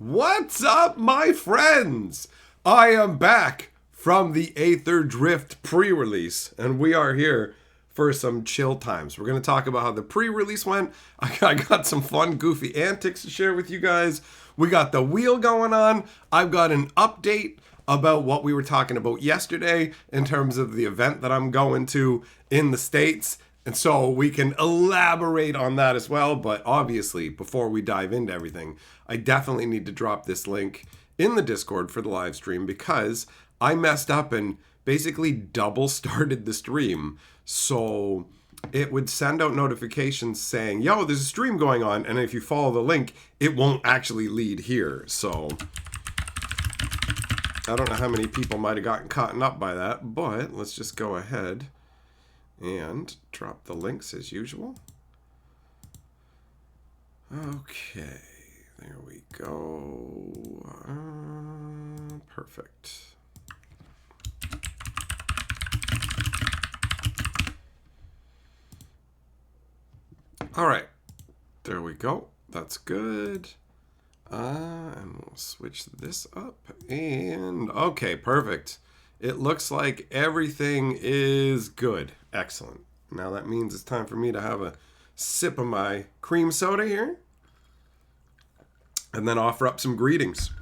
What's up, my friends? I am back from the Aetherdrift pre-release, and we are here for some chill times. We're going to talk about how the pre-release went. I got some fun, goofy antics to share with you guys. We got the wheel going on. I've got an update about what we were talking about yesterday in terms of the event that I'm going to in the States. And so we can elaborate on that as well. But obviously, before we dive into everything, I definitely need to drop this link in the Discord for the live stream because I messed up and basically double started the stream. So it would send out notifications saying, yo, there's a stream going on. And if you follow the link, it won't actually lead here. So I don't know how many people might have gotten caught up by that, but let's just go ahead and drop the links as usual. Okay, there we go. Perfect. All right, there we go. That's good. And we'll switch this up. And okay, perfect. It looks like everything is good. Excellent. Now that means it's time for me to have a sip of my cream soda here. And then offer up some greetings.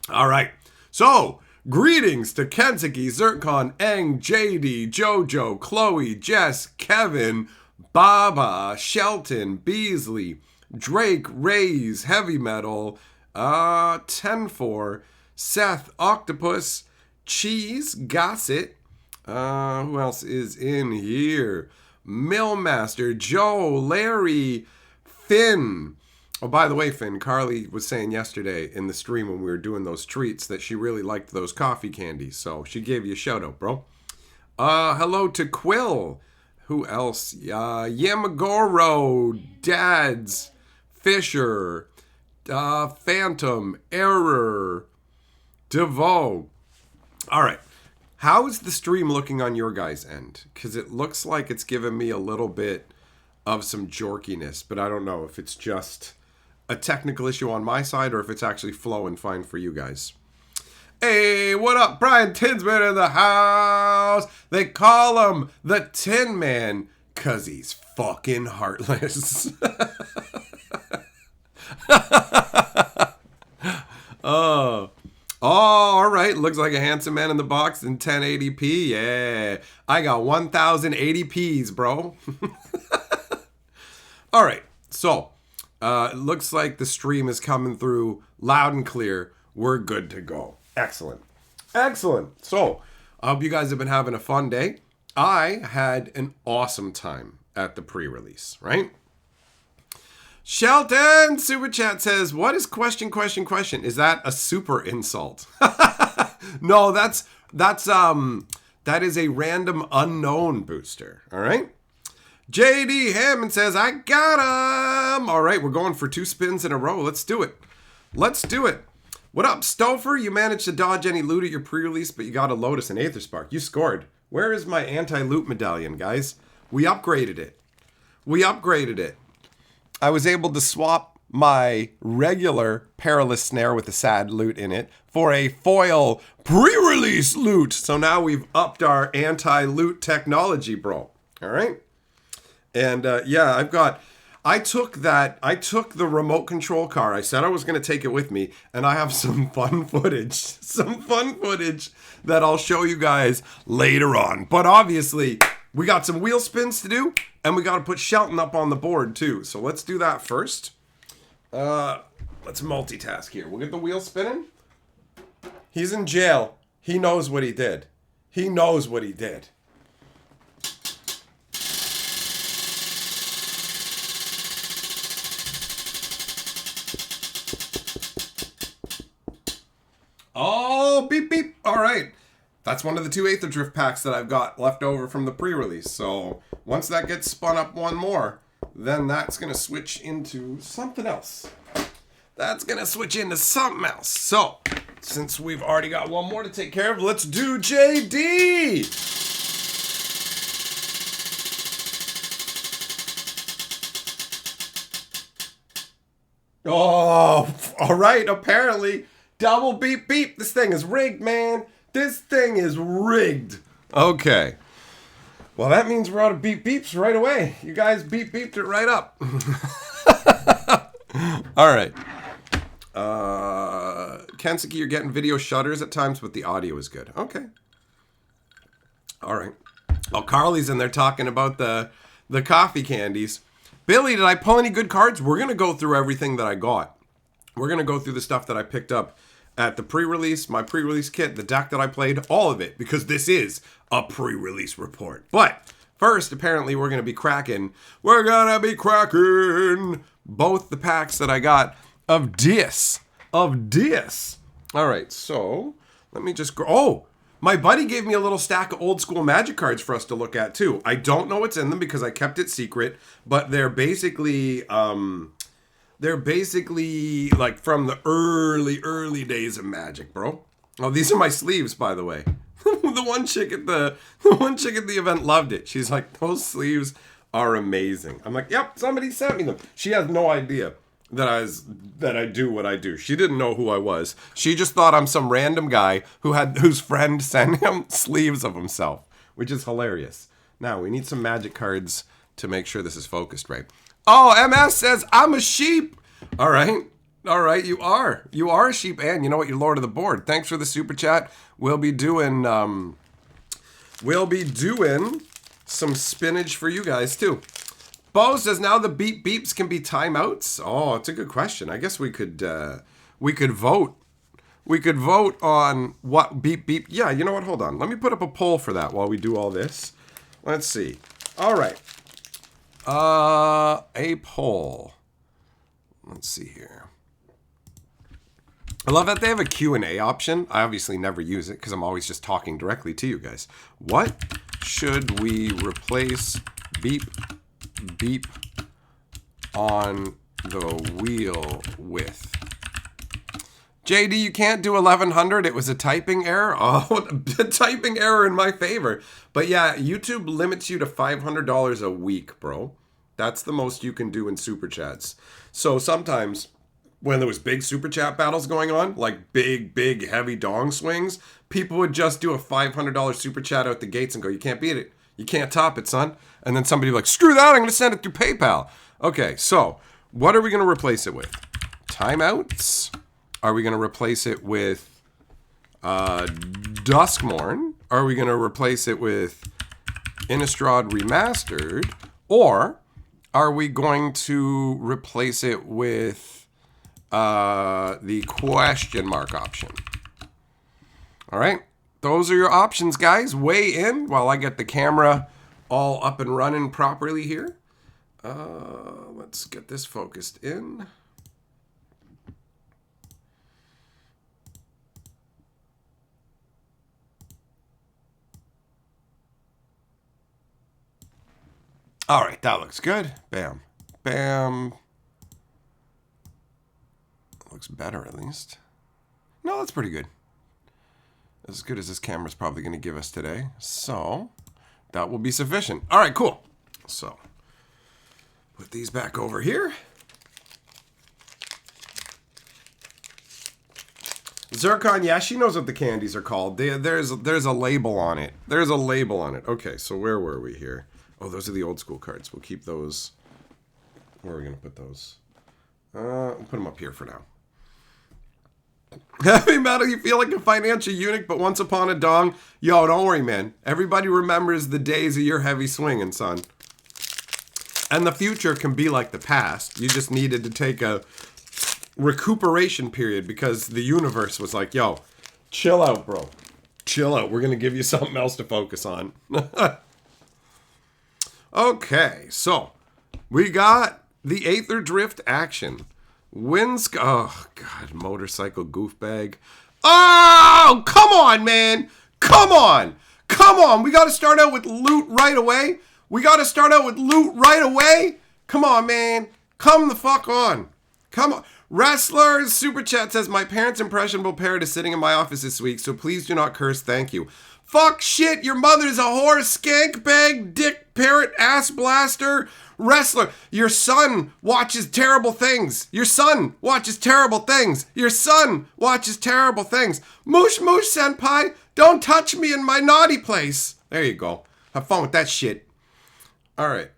All right. So, greetings to Kentucky, Zircon, Eng, JD, Jojo, Chloe, Jess, Kevin, Baba, Shelton, Beasley, Drake, Rays, Heavy Metal, 10-4, Seth, Octopus, Cheese, Gossett, who else is in here? Millmaster, Joe, Larry, Finn. Oh, by the way, Finn, Carly was saying yesterday in the stream when we were doing those treats that she really liked those coffee candies. So she gave you a shout out, bro. Hello to Quill. Who else? Yamagoro, Dads, Fisher, Phantom, Error, DeVoe. All right. How is the stream looking on your guys' end? Because it looks like it's giving me a little bit of some jorkiness, but I don't know if it's just a technical issue on my side or if it's actually flowing fine for you guys. Hey, what up? Brian Tinsman in the house. They call him the Tin Man because he's fucking heartless. Oh, all right. Looks like a handsome man in the box in 1080p. Yeah. I got 1080p's, bro. All right. So, it looks like the stream is coming through loud and clear. We're good to go. Excellent. Excellent. So, I hope you guys have been having a fun day. I had an awesome time at the pre-release, right? Shelton Super Chat says, what is question? Is that a super insult? No, that is a random unknown booster. All right. JD Hammond says, I got him. All right. We're going for 2 spins in a row. Let's do it. What up, Stouffer? You managed to dodge any loot at your pre-release, but you got a Lotus and Aether Spark. You scored. Where is my anti-loot medallion, guys? We upgraded it. I was able to swap my regular Perilous Snare with a sad loot in it for a foil pre-release loot. So now we've upped our anti-loot technology, bro. All right? And I took the remote control car. I said I was going to take it with me, and I have some fun footage that I'll show you guys later on. But obviously, we got some wheel spins to do, and we got to put Shelton up on the board too. So let's do that first. Let's multitask here. We'll get the wheel spinning. He's in jail. He knows what he did. Oh, beep, beep. All right. That's one of the 2 Aetherdrift packs that I've got left over from the pre-release. So once that gets spun up one more, then that's going to switch into something else. So since we've already got one more to take care of, let's do JD. Oh, all right. Apparently, double beep beep. This thing is rigged, man. This thing is rigged. Okay. Well, that means we're out of beep beeps right away. You guys beep beeped it right up. All right. Kensuke, you're getting video shutters at times, but the audio is good. Okay. All right. Oh, Carly's in there talking about the coffee candies. Billy, did I pull any good cards? We're going to go through everything that I got. We're going to go through the stuff that I picked up at the pre-release, my pre-release kit, the deck that I played, all of it, because this is a pre-release report. But first, apparently, we're going to be cracking both the packs that I got of Dis. All right, so let me just go. Oh, my buddy gave me a little stack of old school Magic cards for us to look at too. I don't know what's in them because I kept it secret, but they're basically like from the early days of Magic, bro. Oh, these are my sleeves, by the way. the one chick at the event loved it. She's like, those sleeves are amazing. I'm like, yep, somebody sent me them. She has no idea that I do what I do. She didn't know who I was. She just thought I'm some random guy whose friend sent him sleeves of himself, which is hilarious. Now, we need some Magic cards to make sure this is focused right. Oh, MS says, I'm a sheep. All right, you are. You are a sheep, and you know what? You're Lord of the Board. Thanks for the super chat. We'll be doing some spinach for you guys, too. Bo says, now the beep beeps can be timeouts. Oh, it's a good question. I guess we could vote. We could vote on what beep beep. Yeah, you know what? Hold on. Let me put up a poll for that while we do all this. Let's see. All right. A poll. Let's see here. I love that they have a Q&A option. I obviously never use it because I'm always just talking directly to you guys. What should we replace beep beep on the wheel with? JD, you can't do 1100. It was a typing error. Oh, a typing error in my favor. But yeah, YouTube limits you to $500 a week, bro. That's the most you can do in super chats. So sometimes when there was big super chat battles going on, like big heavy dong swings, people would just do a $500 super chat out the gates and go, you can't beat it. You can't top it, son. And then somebody would be like, screw that, I'm going to send it through PayPal. Okay, so what are we going to replace it with? Timeouts? Are we going to replace it with Duskmorn? Are we going to replace it with Innistrad Remastered? Or are we going to replace it with the question mark option? All right. Those are your options, guys. Weigh in while I get the camera all up and running properly here. Let's get this focused in. All right, that looks good. Bam. Bam. Looks better, at least. No, that's pretty good. As good as this camera's probably going to give us today. So, that will be sufficient. All right, cool. So, put these back over here. Zircon, yeah, she knows what the candies are called. There's a label on it. There's a label on it. Okay, so where were we here? Oh, those are the old school cards. We'll keep those. Where are we going to put those? We'll put them up here for now. Heavy metal, you feel like a financial eunuch, but once upon a dong. Yo, don't worry, man. Everybody remembers the days of your heavy swinging, son. And the future can be like the past. You just needed to take a recuperation period because the universe was like, yo, chill out, bro. Chill out. We're going to give you something else to focus on. Okay, so we got the Aetherdrift action. Oh, God, motorcycle goofbag. Oh, come on, man. Come on. We got to start out with loot right away. Come on, man. Come the fuck on. Come on. Wrestlers Super Chat says, my parents' impressionable parrot is sitting in my office this week, so please do not curse. Thank you. Fuck shit, your mother's a whore, skank bag, dick, parrot, ass blaster, wrestler. Your son watches terrible things. Your son watches terrible things. Your son watches terrible things. Moosh moosh senpai, don't touch me in my naughty place. There you go. Have fun with that shit. All right.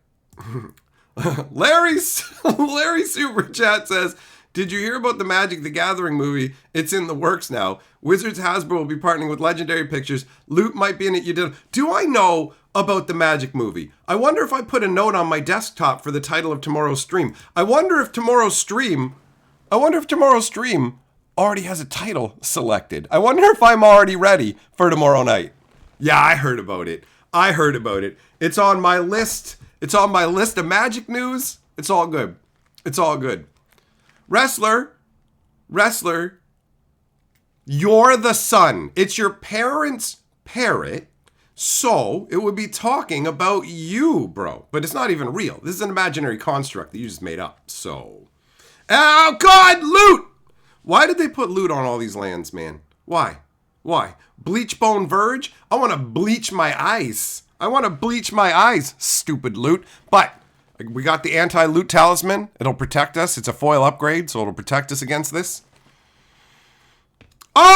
Larry Super Chat says, did you hear about the Magic the Gathering movie? It's in the works now. Wizards Hasbro will be partnering with Legendary Pictures. Loot might be in it. You did. Do I know about the Magic movie? I wonder if I put a note on my desktop for the title of tomorrow's stream. I wonder if tomorrow's stream already has a title selected. I wonder if I'm already ready for tomorrow night. Yeah, I heard about it. It's on my list. It's on my list of Magic news. It's all good. Wrestler, you're the son. It's your parents' parrot, so it would be talking about you, bro. But it's not even real. This is an imaginary construct that you just made up, so. Oh, God, loot! Why did they put loot on all these lands, man? Why? Bleachbone Verge? I want to bleach my eyes. Stupid loot. But we got the anti-loot talisman. It'll protect us. It's a foil upgrade, so it'll protect us against this. Oh,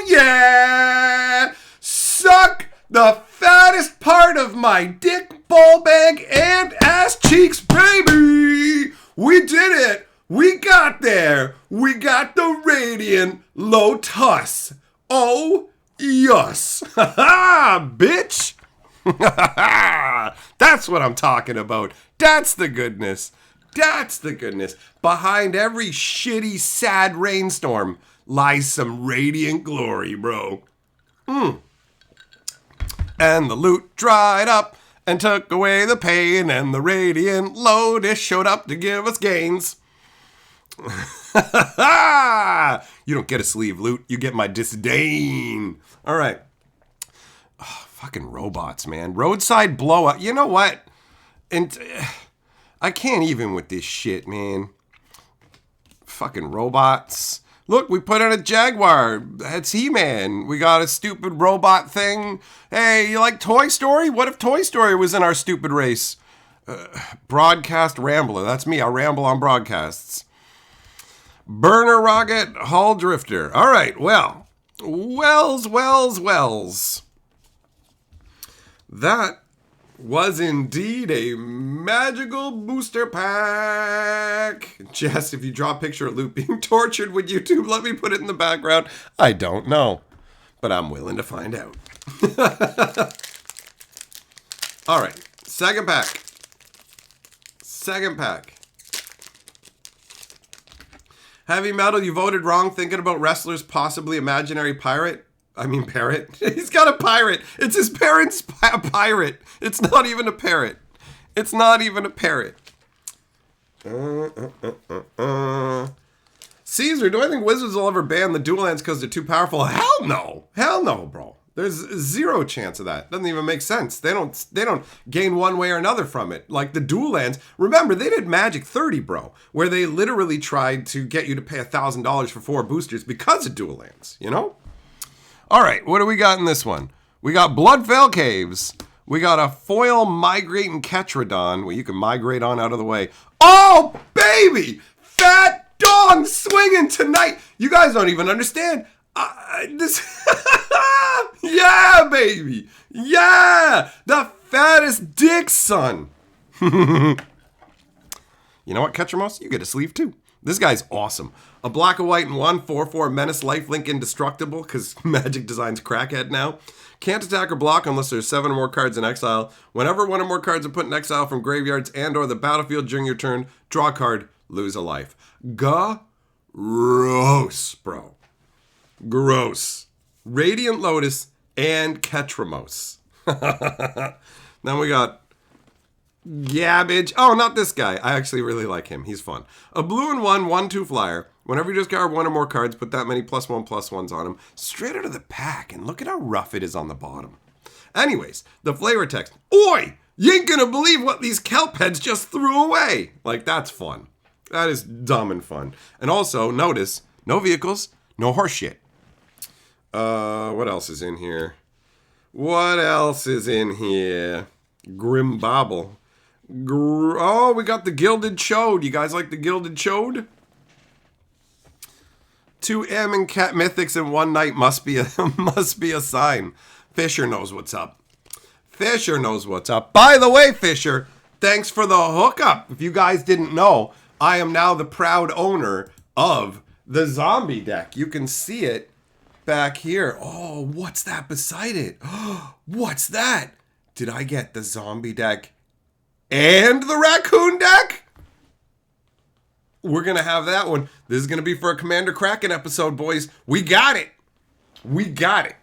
yeah! Suck the fattest part of my dick, ball bag, and ass cheeks, baby! We did it! We got there! We got the Radiant Lotus! Oh, yes! Ha ha, bitch! That's what I'm talking about. That's the goodness. Behind every shitty, sad rainstorm lies some radiant glory, bro. And the loot dried up and took away the pain, and the Radiant Lotus showed up to give us gains. You don't get a sleeve, loot. You get my disdain. All right. Fucking robots, man. Roadside blowout. You know what? And I can't even with this shit, man. Fucking robots. Look, we put in a Jaguar. That's He-Man. We got a stupid robot thing. Hey, you like Toy Story? What if Toy Story was in our stupid race? Broadcast Rambler. That's me. I ramble on broadcasts. Burner Rocket Hull Drifter. All right, well. Wells. That was indeed a magical booster pack. Jess, if you draw a picture of Luke being tortured, would YouTube let me put it in the background? I don't know, but I'm willing to find out. All right, second pack. Heavy Metal, you voted wrong thinking about wrestlers possibly imaginary parrot. He's got a pirate. It's his parents' pirate. It's not even a parrot. Caesar, do I think Wizards will ever ban the dual lands because they're too powerful? Hell no, bro. There's zero chance of that. Doesn't even make sense. They don't gain one way or another from it. Like the dual lands. Remember, they did Magic 30, bro, where they literally tried to get you to pay $1,000 for 4 boosters because of dual lands, you know? All right, what do we got in this one? We got Bloodfell Caves. We got a foil migrating Ketradon, where you can migrate on out of the way. Oh, baby! Fat dong swinging tonight. You guys don't even understand. Yeah, baby. Yeah, the fattest dick, son. You know what, Ketramos? You get a sleeve too. This guy's awesome. A black, a white, and 1, 4/4 Menace, lifelink, indestructible, because Magic Design's crackhead now. Can't attack or block unless there's 7 or more cards in exile. Whenever 1 or more cards are put in exile from graveyards and or the battlefield during your turn, draw a card, lose a life. Gross, bro. Gross. Radiant Lotus and Ketramos. Then we got Gabbage. Oh, not this guy. I actually really like him. He's fun. A blue and 1/1/2 flyer. Whenever you discard 1 or more cards, put that many +1/+1s on him. Straight out of the pack. And look at how rough it is on the bottom. Anyways, the flavor text. Oi! You ain't gonna believe what these kelp heads just threw away. Like, that's fun. That is dumb and fun. And also, notice, no vehicles, no horse shit. What else is in here? What else is in here? Grim Bobble. Oh, we got the Gilded Chode. You guys like the Gilded Chode? 2 M and Cat Mythics in one night must be a sign. Fisher knows what's up. Fisher knows what's up. By the way, Fisher, thanks for the hookup. If you guys didn't know, I am now the proud owner of the zombie deck. You can see it back here. Oh, what's that beside it? What's that? Did I get the zombie deck and the raccoon deck? We're going to have that one. This is going to be for a Commander Kraken episode, boys. We got it. We got it.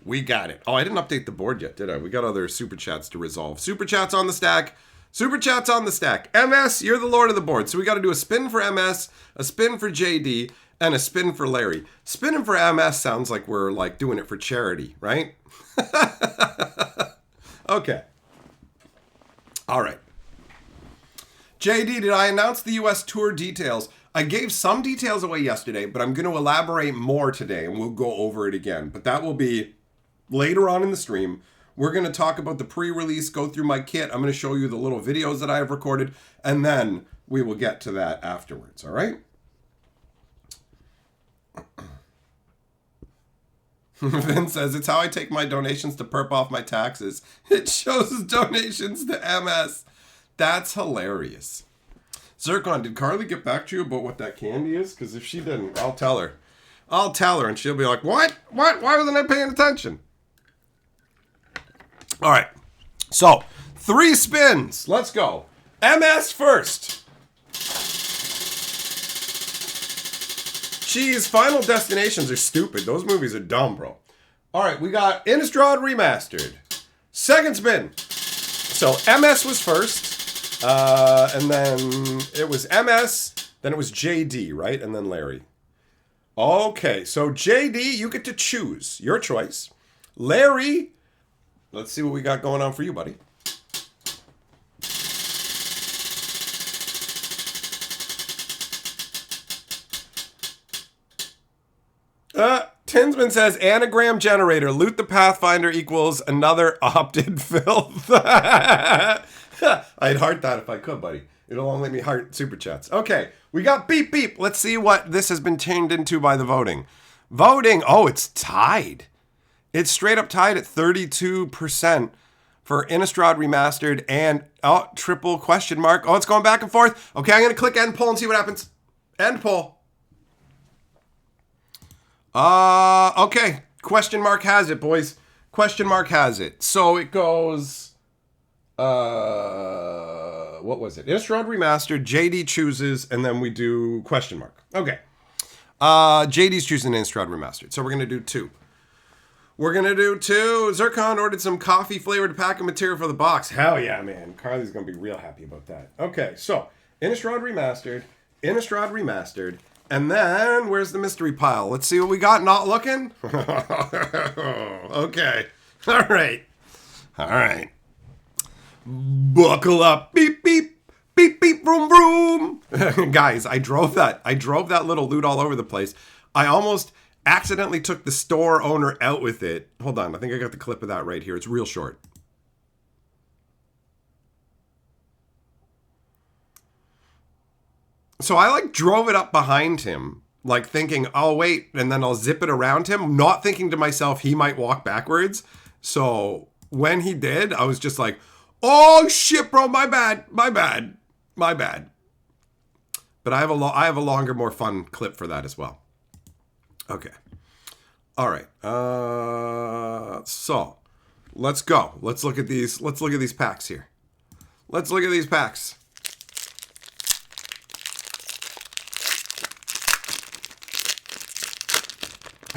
We got it. Oh, I didn't update the board yet, did I? We got other super chats to resolve. Super chats on the stack. Super chats on the stack. MS, you're the lord of the board. So we got to do a spin for MS, a spin for JD, and a spin for Larry. Spinning for MS sounds like we're like doing it for charity, right? Okay. All right. JD, did I announce the US tour details? I gave some details away yesterday, but I'm going to elaborate more today, and we'll go over it again. But that will be later on in the stream. We're going to talk about the pre-release, go through my kit. I'm going to show you the little videos that I have recorded, and then we will get to that afterwards, all right? Vin says, it's how I take my donations to perp off my taxes. It shows donations to MS. That's hilarious. Zircon, did Carly get back to you about what that candy is? Because if she didn't, I'll tell her. I'll tell her, and she'll be like, what? What? Why wasn't I paying attention? All right. So, 3 spins. Let's go. MS first. Jeez, Final Destinations are stupid. Those movies are dumb, bro. All right, we got Innistrad Remastered. Second spin. So, MS was first. And then it was MS, then it was JD, right? And then Larry. Okay, so JD, you get to choose your choice. Larry, let's see what we got going on for you, buddy. Tinsman says, anagram generator, loot the Pathfinder equals another opted filth. I'd heart that if I could, buddy. It'll only let me heart super chats. Okay, we got beep beep. Let's see what this has been turned into by the voting. Voting, oh, it's tied. It's straight up tied at 32% for Innistrad Remastered and, oh, triple question mark. Oh, it's going back and forth. Okay, I'm going to click end poll and see what happens. End poll. Okay. Question mark has it, boys. Question mark has it. So it goes, what was it? Innistrad Remastered, JD chooses, and then we do question mark. Okay. JD's choosing Innistrad Remastered. So we're going to do 2. We're going to do 2. Zircon ordered some coffee-flavored packing material for the box. Hell yeah, man. Carly's going to be real happy about that. Okay, so Innistrad Remastered, and then where's the mystery pile? Let's see what we got. Not looking? Okay. All right. Buckle up. Beep, beep. Beep, beep, vroom, vroom. Guys, I drove that little loot all over the place. I almost accidentally took the store owner out with it. Hold on. I think I got the clip of that right here. It's real short. So I drove it up behind him, thinking, oh, wait, and then I'll zip it around him, not thinking to myself he might walk backwards. So when he did, I was just like, oh, shit, bro, my bad. But I have a longer, more fun clip for that as well. Okay. All right. So let's go. Let's look at these packs here. Let's look at these packs.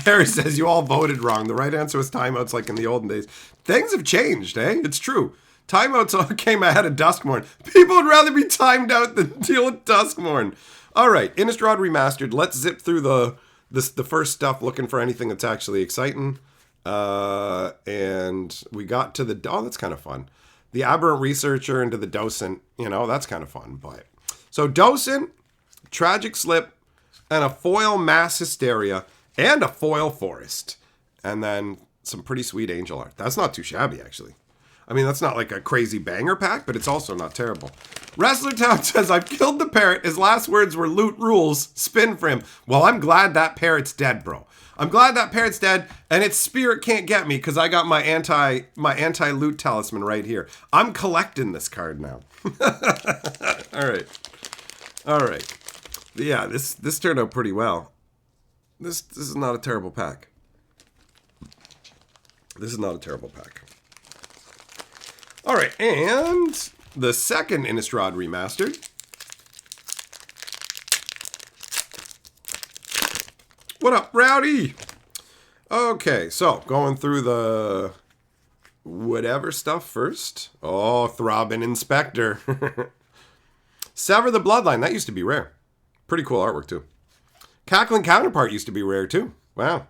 Harry says, you all voted wrong. The right answer was timeouts like in the olden days. Things have changed, eh? It's true. Timeouts came ahead of Duskmorn. People would rather be timed out than deal with Duskmorn. All right, Innistrad Remastered. Let's zip through the first stuff, looking for anything that's actually exciting. And we got to oh, that's kind of fun. The Aberrant Researcher into the Docent. That's kind of fun. But so Docent, Tragic Slip, and a foil Mass Hysteria. and a foil forest. And then some pretty sweet angel art. That's not too shabby, actually. I mean, that's not like a crazy banger pack, but it's also not terrible. Wrestler Town says, I've killed the parrot. His last words were loot rules. Spin for him. Well, I'm glad that parrot's dead, bro. I'm glad that parrot's dead, and its spirit can't get me because I got my anti-loot talisman right here. I'm collecting this card now. All right. Yeah, this turned out pretty well. This is not a terrible pack. This is not a terrible pack. All right, and the second Innistrad Remastered. What up, Rowdy? Okay, so going through the whatever stuff first. Oh, Throbbing Inspector. Sever the Bloodline. That used to be rare. Pretty cool artwork, too. Cackling Counterpart used to be rare, too. Wow.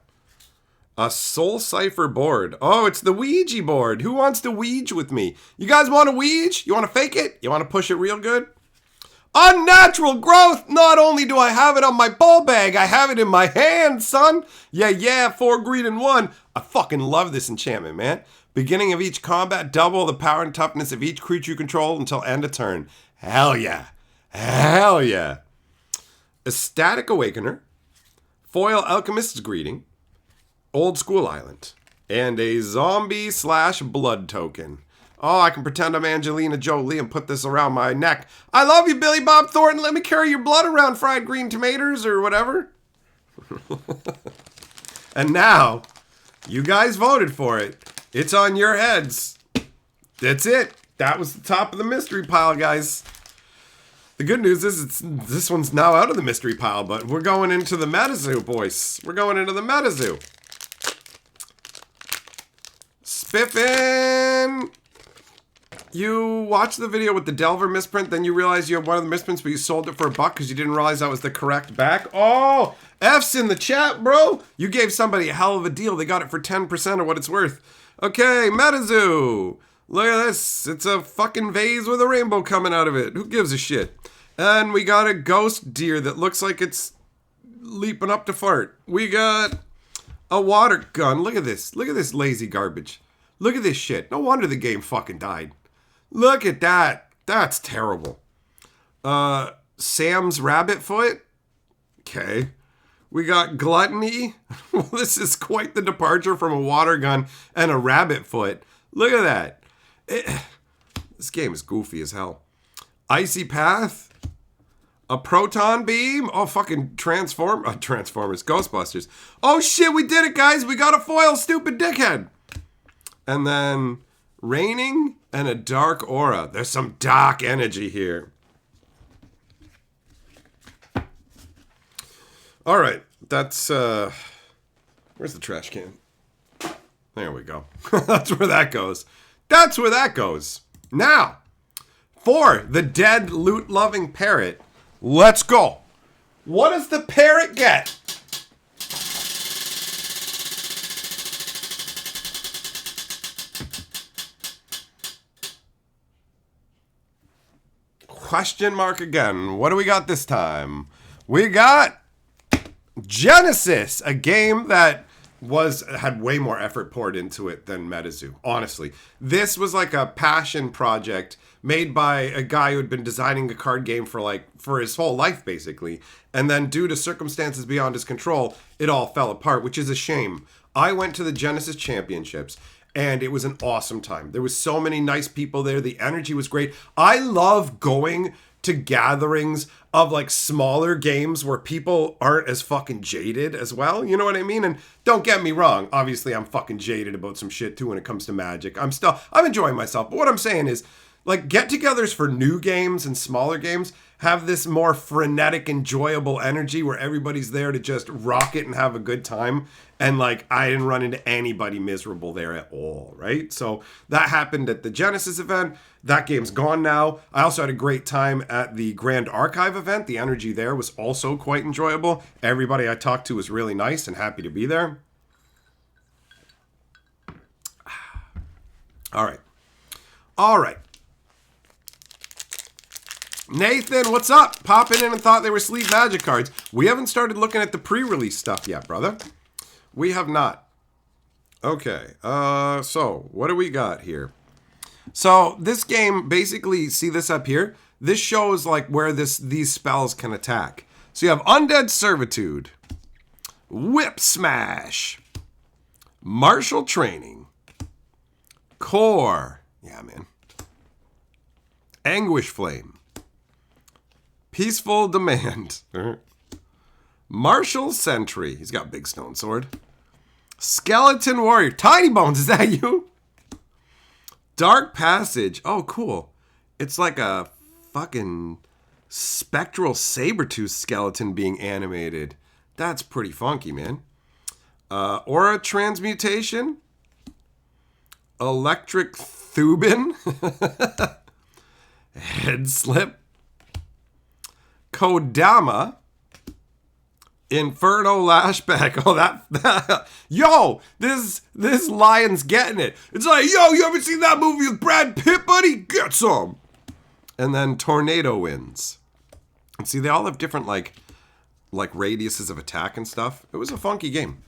A Soul Cipher board. Oh, it's the Ouija board. Who wants to Ouija with me? You guys want to Ouija? You want to fake it? You want to push it real good? Unnatural growth! Not only do I have it on my ball bag, I have it in my hand, son! Yeah, 4 green and 1. I fucking love this enchantment, man. Beginning of each combat, double the power and toughness of each creature you control until end of turn. Hell yeah. Hell yeah. Ecstatic Awakener. Foil Alchemist's Greeting. Old School Island. And a zombie/blood token. Oh, I can pretend I'm Angelina Jolie and put this around my neck. I love you, Billy Bob Thornton. Let me carry your blood around, fried green tomatoes or whatever. And now, you guys voted for it. It's on your heads. That's it. That was the top of the mystery pile, guys. The good news is this one's now out of the mystery pile, but we're going into the MetaZoo, boys. We're going into the MetaZoo. Spiffin! You watched the video with the Delver misprint, then you realized you have one of the misprints, but you sold it for $1 because you didn't realize that was the correct back. Oh, F's in the chat, bro. You gave somebody a hell of a deal. They got it for 10% of what it's worth. Okay, MetaZoo. Look at this. It's a fucking vase with a rainbow coming out of it. Who gives a shit? And we got a ghost deer that looks like it's leaping up to fart. We got a water gun. Look at this. Look at this lazy garbage. Look at this shit. No wonder the game fucking died. Look at that. That's terrible. Sam's rabbit foot. Okay. We got Gluttony. Well, this is quite the departure from a water gun and a rabbit foot. Look at that. This game is goofy as hell. Icy Path. A proton beam. Oh, fucking Transformers. Ghostbusters. Oh, shit. We did it, guys. We got a foil, stupid dickhead. And then Raining and a Dark Aura. There's some dark energy here. All right. That's, where's the trash can? There we go. That's where that goes. That's where that goes. Now, for the dead loot-loving parrot, let's go. What does the parrot get? Question mark again. What do we got this time? We got Genesis, a game that had way more effort poured into it than MetaZoo. Honestly, this was like a passion project made by a guy who had been designing a card game for his whole life, basically. And then due to circumstances beyond his control, it all fell apart, which is a shame. I went to the Genesis Championships, and it was an awesome time. There was so many nice people there. The energy was great. I love going to gatherings of like smaller games where people aren't as fucking jaded as well. You know what I mean? And don't get me wrong. Obviously, I'm fucking jaded about some shit too when it comes to Magic. I'm enjoying myself. But what I'm saying is, like, get-togethers for new games and smaller games have this more frenetic, enjoyable energy where everybody's there to just rock it and have a good time. And, like, I didn't run into anybody miserable there at all, right? So that happened at the Genesis event. That game's gone now. I also had a great time at the Grand Archive event. The energy there was also quite enjoyable. Everybody I talked to was really nice and happy to be there. All right. Nathan, what's up? Popping in and thought they were Sleep Magic cards. We haven't started looking at the pre-release stuff yet, brother. We have not. Okay, so what do we got here? So this game, basically, see this up here? This shows like where these spells can attack. So you have Undead Servitude, Whip Smash, Martial Training, Core, yeah man, Anguish Flame, Peaceful Demand, Martial Sentry, he's got big stone sword, Skeleton Warrior, Tiny Bones, is that you? Dark Passage, oh cool. It's like a fucking spectral saber-tooth skeleton being animated. That's pretty funky, man. Aura Transmutation, Electric Thubin, Head Slip, Kodama, Inferno Lashback. Oh, that yo, this lion's getting it. It's like, yo, you haven't seen that movie with Brad Pitt, buddy? Get some. And then Tornado Winds. And see, they all have different like radiuses of attack and stuff. It was a funky game.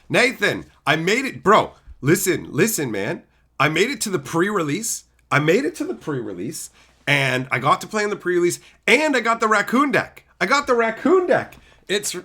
Nathan, I made it, bro. Listen, man. I made it to the pre-release. And I got to play in the pre-release, and I got the raccoon deck. It's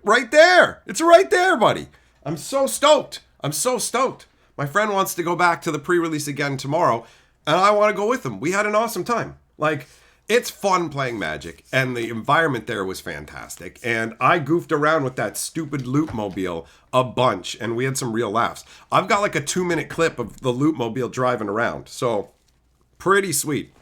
right there. It's right there, buddy. I'm so stoked. My friend wants to go back to the pre-release again tomorrow, and I want to go with him. We had an awesome time. Like, it's fun playing Magic, and the environment there was fantastic. And I goofed around with that stupid loot mobile a bunch, and we had some real laughs. I've got like a 2-minute clip of the loot mobile driving around. So, pretty sweet.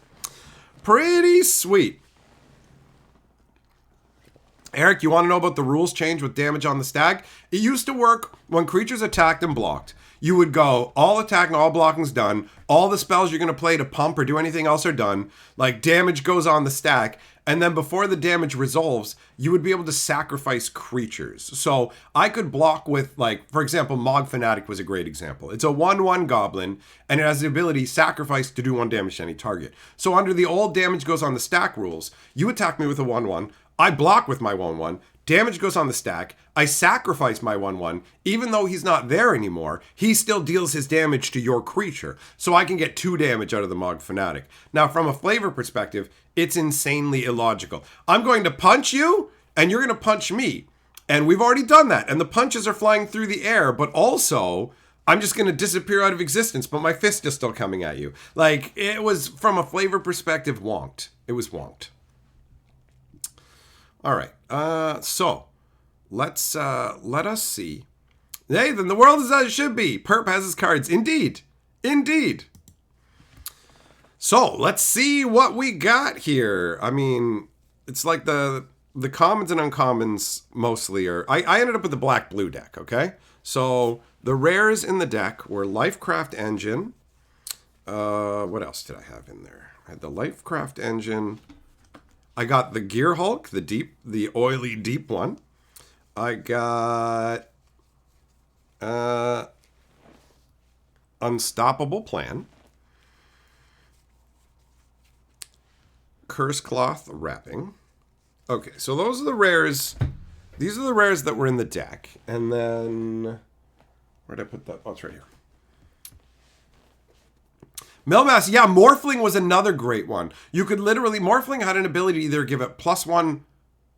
Eric, you want to know about the rules change with damage on the stack? It used to work when creatures attacked and blocked. You would go, all attack and all blocking's done. All the spells you're going to play to pump or do anything else are done. Like, damage goes on the stack. And then before the damage resolves, you would be able to sacrifice creatures. So I could block with, like, for example, Mog Fanatic was a great example. It's a 1/1 goblin, and it has the ability sacrifice to do 1 damage to any target. So under the old damage goes on the stack rules, you attack me with a 1/1. I block with my 1/1. Damage goes on the stack. I sacrifice my 1/1. Even though he's not there anymore, he still deals his damage to your creature. So I can get 2 damage out of the Mog Fanatic. Now, from a flavor perspective, it's insanely illogical. I'm going to punch you, and you're going to punch me. And we've already done that. And the punches are flying through the air, but also, I'm just going to disappear out of existence, but my fist is still coming at you. Like, it was, from a flavor perspective, wonked. It was wonked. All right, so let us see. Hey, then the world is as it should be. Perp has his cards. Indeed. So let's see what we got here. I mean, it's like the commons and uncommons mostly are. I ended up with the black-blue deck, okay? So the rares in the deck were Lifecraft Engine. What else did I have in there? I had the Lifecraft Engine. I got the Gear Hulk, the oily deep one. I got Unstoppable Plan, Curse Cloth Wrapping. Okay, so those are the rares. These are the rares that were in the deck. And then, where'd I put that? Oh, it's right here. Millmass, yeah, Morphling was another great one. You could literally, Morphling had an ability to either give it +1,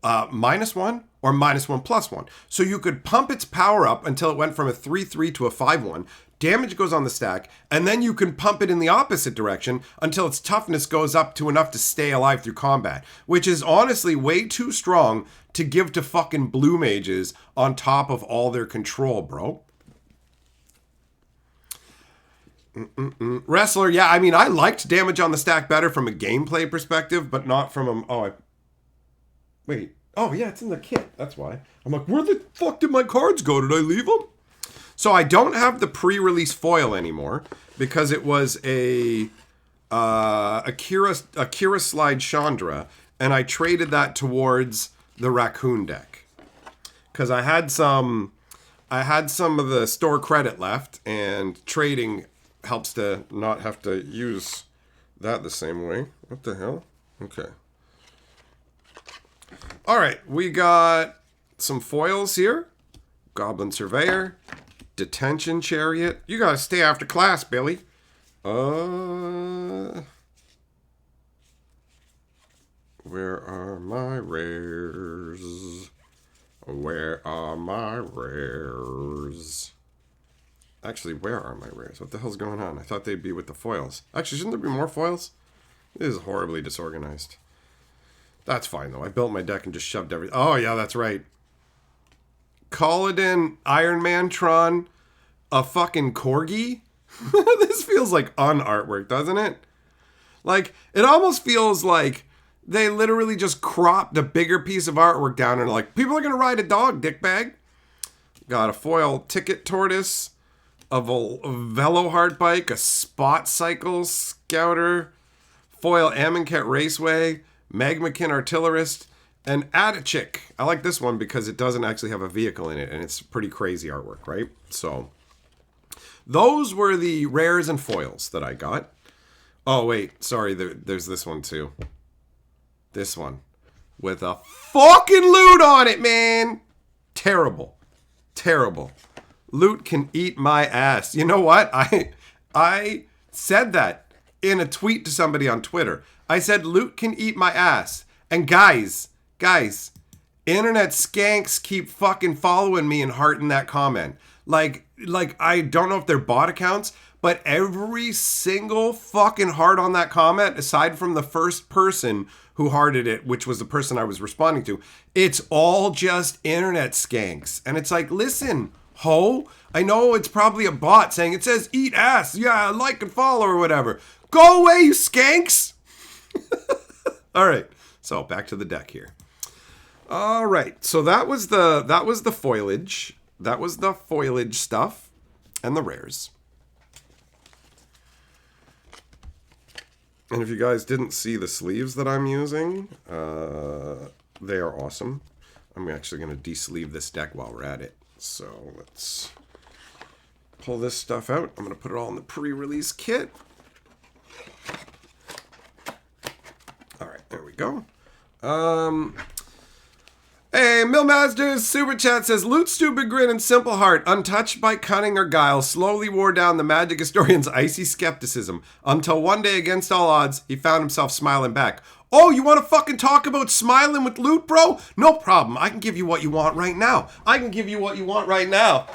-1, or -1 +1. So you could pump its power up until it went from a 3/3 to a 5/1. Damage goes on the stack, and then you can pump it in the opposite direction until its toughness goes up to enough to stay alive through combat, which is honestly way too strong to give to fucking blue mages on top of all their control, bro. Wrestler, yeah, I mean, I liked damage on the stack better from a gameplay perspective, but not from a... Wait. Oh, yeah, it's in the kit. That's why. I'm like, where the fuck did my cards go? Did I leave them? So I don't have the pre-release foil anymore because it was a Kira Slide Chandra, and I traded that towards the raccoon deck because I had some of the store credit left, and trading helps to not have to use that the same way. What the hell? Okay. All right, we got some foils here. Goblin Surveyor. Detention Chariot. You gotta stay after class, Billy. Where are my rares? Where are my rares? Actually, where are my rares? What the hell's going on? I thought they'd be with the foils. Actually, shouldn't there be more foils? This is horribly disorganized. That's fine, though. I built my deck and just shoved everything. Oh, yeah, that's right. Kaladin, Iron Man, Tron, a fucking Corgi? This feels like un-artwork, doesn't it? Like, it almost feels like they literally just cropped a bigger piece of artwork down and like, people are going to ride a dog, dickbag. Got a foil Ticket Tortoise, a Velo Hard Bike, a Spot Cycle Scouter, foil Amonkhet Raceway, Magmakin Artillerist, and Atachik. I like this one because it doesn't actually have a vehicle in it, and it's pretty crazy artwork, right? So, those were the rares and foils that I got. Oh, wait, sorry, there's this one too. This one. With a fucking loot on it, man! Terrible. Terrible. Loot can eat my ass. You know what? I said that in a tweet to somebody on Twitter. I said, loot can eat my ass. And guys, internet skanks keep fucking following me and hearting that comment. Like I don't know if they're bot accounts, but every single fucking heart on that comment, aside from the first person who hearted it, which was the person I was responding to, it's all just internet skanks. And it's like, listen, ho, I know it's probably a bot saying it says eat ass, yeah, like and follow or whatever. Go away, you skanks! All right, so back to the deck here. All right, so that was the foliage. That was the foliage stuff and the rares. And if you guys didn't see the sleeves that I'm using, they are awesome. I'm actually going to de-sleeve this deck while we're at it. So let's pull this stuff out. I'm going to put it all in the pre-release kit. All right, there we go. Hey, Millmaster's Super Chat says, Loot, Stupid Grin, and Simple Heart, untouched by cunning or guile, slowly wore down the Magic Historian's icy skepticism, until one day, against all odds, he found himself smiling back. Oh, you want to fucking talk about smiling with loot, bro? No problem. I can give you what you want right now. I can give you what you want right now.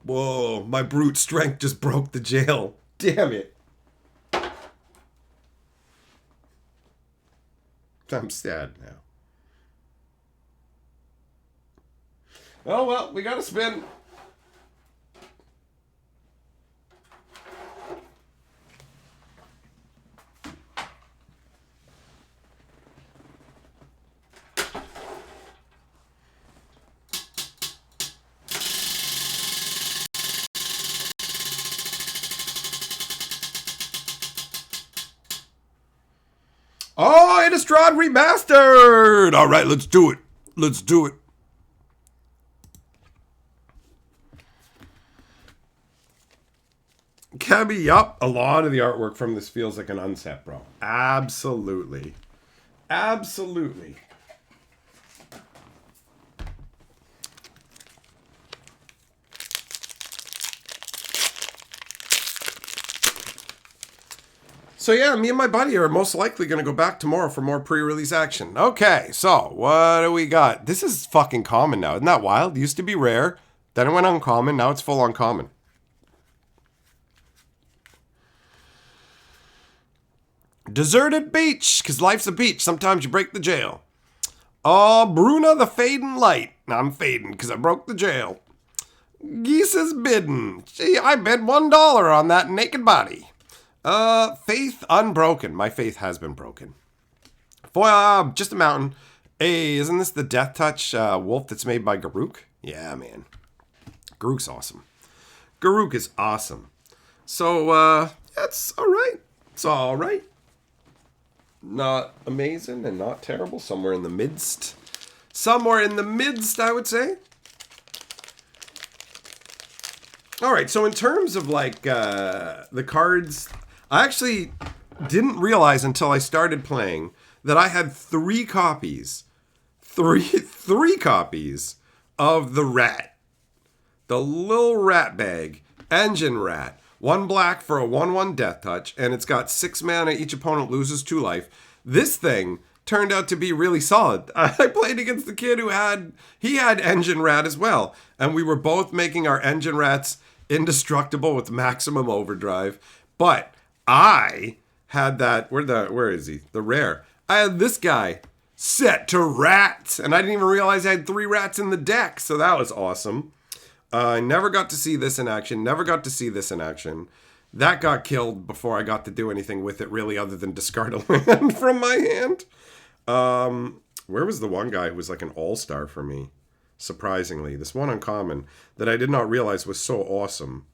Whoa, my brute strength just broke the jail. Damn it. I'm sad now. Oh, well, we gotta spin. Oh, Aetherdrift remastered! All right, let's do it. Let's do it. Cabby, yup. A lot of the artwork from this feels like an unset, bro. Absolutely. Absolutely. So yeah, me and my buddy are most likely going to go back tomorrow for more pre-release action. Okay, so what do we got? This is fucking common now. Isn't that wild? It used to be rare. Then it went uncommon. Now it's full uncommon. Deserted beach, because life's a beach. Sometimes you break the jail. Oh, Bruna the Fading Light. I'm fading because I broke the jail. Geese's bidding. Gee, I bid $1 on that naked body. Faith unbroken. My faith has been broken. Just a mountain. Hey, isn't this the Death Touch wolf that's made by Garruk? Yeah, man. Garruk's awesome. Garruk is awesome. So, that's alright. It's alright. Not amazing and not terrible. Somewhere in the midst. Somewhere in the midst, I would say. Alright, so in terms of like the cards, I actually didn't realize until I started playing that I had three copies of the rat. The little rat bag. Engine rat. 1 black for a 1/1 death touch, and it's got 6 mana. Each opponent loses 2 life. This thing turned out to be really solid. I played against the kid who had engine rat as well, and we were both making our engine rats indestructible with maximum overdrive. But I had that, where is he? The rare. I had this guy set to rats, and I didn't even realize I had 3 rats in the deck, so that was awesome. I never got to see this in action. That got killed before I got to do anything with it, really, other than discard a land from my hand. Where was the one guy who was like an all-star for me? Surprisingly. This one uncommon that I did not realize was so awesome.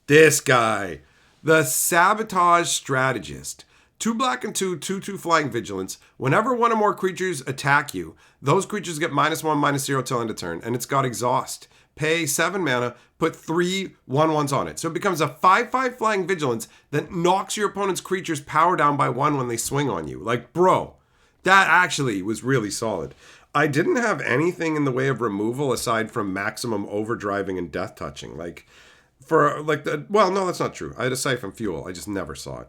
This guy. The Sabotage Strategist. 2 black and 2, 2/2 flying vigilance. Whenever one or more creatures attack you, those creatures get -1/-0 till end of turn, and it's got exhaust. Pay 7 mana, put 3 1/1s on it. So it becomes a 5/5 flying vigilance that knocks your opponent's creatures power down by 1 when they swing on you. Like, bro, that actually was really solid. I didn't have anything in the way of removal aside from maximum overdriving and death touching. Well, no, that's not true. I had a Siphon Fuel. I just never saw it.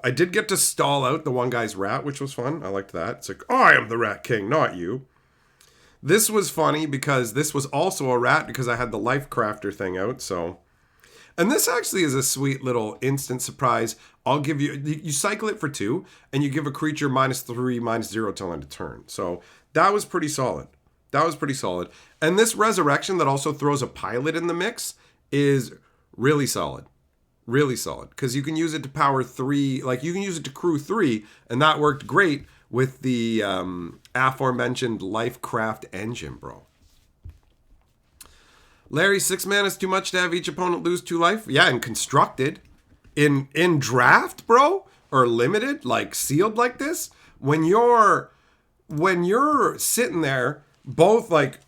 I did get to stall out the one guy's rat, which was fun. I liked that. It's like, I am the Rat King, not you. This was funny because this was also a rat because I had the Life Crafter thing out, so. And this actually is a sweet little instant surprise. I'll give you cycle it for 2, and you give a creature -3/-0 till end of turn. So that was pretty solid. And this Resurrection that also throws a pilot in the mix is really solid. Really solid. Because you can use it to power 3, like you can use it to crew 3, and that worked great with the aforementioned Lifecraft engine, bro. Larry, 6 mana is too much to have each opponent lose 2 life? Yeah, and constructed. In draft, bro, or limited, like sealed like this, when you're sitting there, both like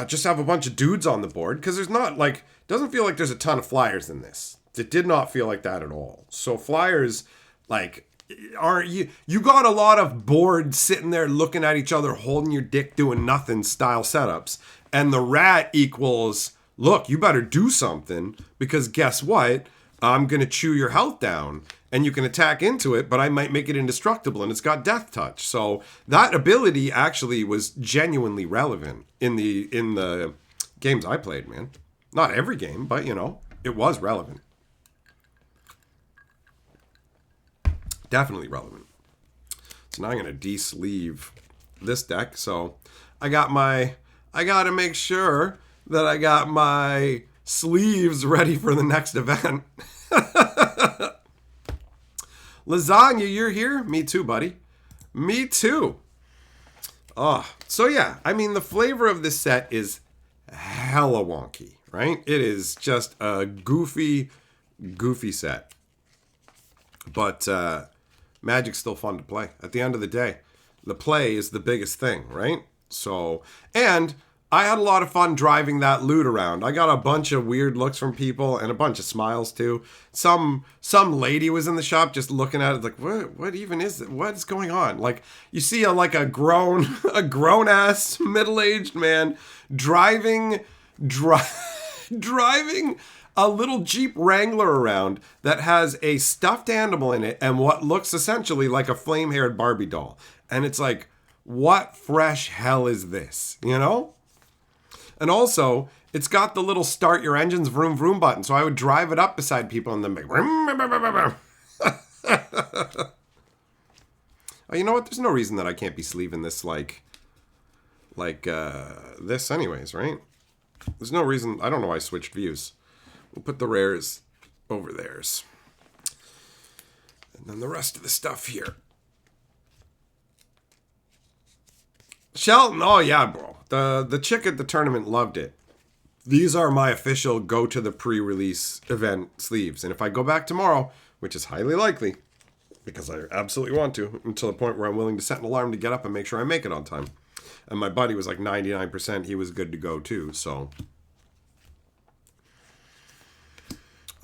just have a bunch of dudes on the board, because there's not like, doesn't feel like there's a ton of flyers in this. It did not feel like that at all. So flyers, like, aren't you got a lot of boards sitting there looking at each other, holding your dick, doing nothing style setups. And the rat equals, look, you better do something, because guess what? I'm going to chew your health down, and you can attack into it, but I might make it indestructible, and it's got death touch. So that ability actually was genuinely relevant in the games I played, man. Not every game, but, it was relevant. Definitely relevant. So now I'm going to de-sleeve this deck. So I got to make sure that I got my sleeves ready for the next event. Lasagna, you're here? Me too, buddy. Me too. So yeah, I mean, the flavor of this set is hella wonky, right? It is just a goofy set. But Magic's still fun to play. At the end of the day, the play is the biggest thing, right? So, and I had a lot of fun driving that loot around. I got a bunch of weird looks from people and a bunch of smiles too. Some lady was in the shop just looking at it like, what even is it? What is going on? Like, you see a grown ass middle-aged man driving a little Jeep Wrangler around that has a stuffed animal in it and what looks essentially like a flame-haired Barbie doll. And it's like, what fresh hell is this? And also, it's got the little start your engines vroom vroom button. So I would drive it up beside people and then make oh, you know what? There's no reason that I can't be sleeving this like this anyways, right? There's no reason. I don't know why I switched views. We'll put the rares over theirs. And then the rest of the stuff here. Shelton, oh yeah, bro. The chick at the tournament loved it. These are my official go to the pre-release event sleeves. And if I go back tomorrow, which is highly likely, because I absolutely want to, until the point where I'm willing to set an alarm to get up and make sure I make it on time. And my buddy was like 99%. He was good to go too, so.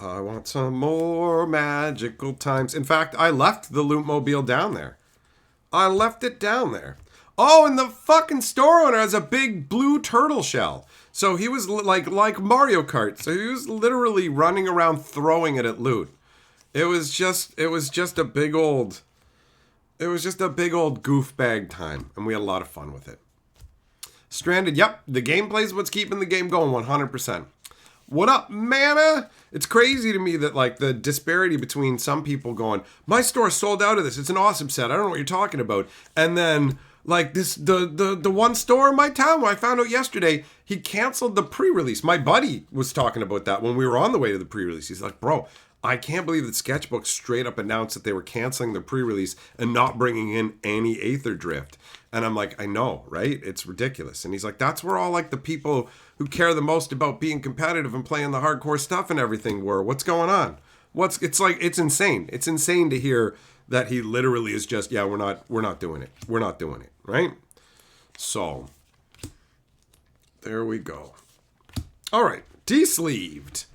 I want some more magical times. In fact, I left the Lootmobile down there. I left it down there. Oh, and the fucking store owner has a big blue turtle shell. So he was like Mario Kart. So he was literally running around throwing it at loot. It was just a big old goof bag time, and we had a lot of fun with it. Stranded, yep, the gameplay's what's keeping the game going 100%. What up, Mana? It's crazy to me that like the disparity between some people going, my store sold out of this. It's an awesome set. I don't know what you're talking about. And then like this, the one store in my town where I found out yesterday, he canceled the pre-release. My buddy was talking about that when we were on the way to the pre-release. He's like, bro, I can't believe that Sketchbook straight up announced that they were canceling the pre-release and not bringing in any Aetherdrift. And I'm like, I know, right? It's ridiculous. And he's like, that's where all like the people who care the most about being competitive and playing the hardcore stuff and everything were. What's going on? It's insane. It's insane to hear that he literally is just, yeah, we're not doing it. We're not doing it, right? So there we go. All right, de-sleeved.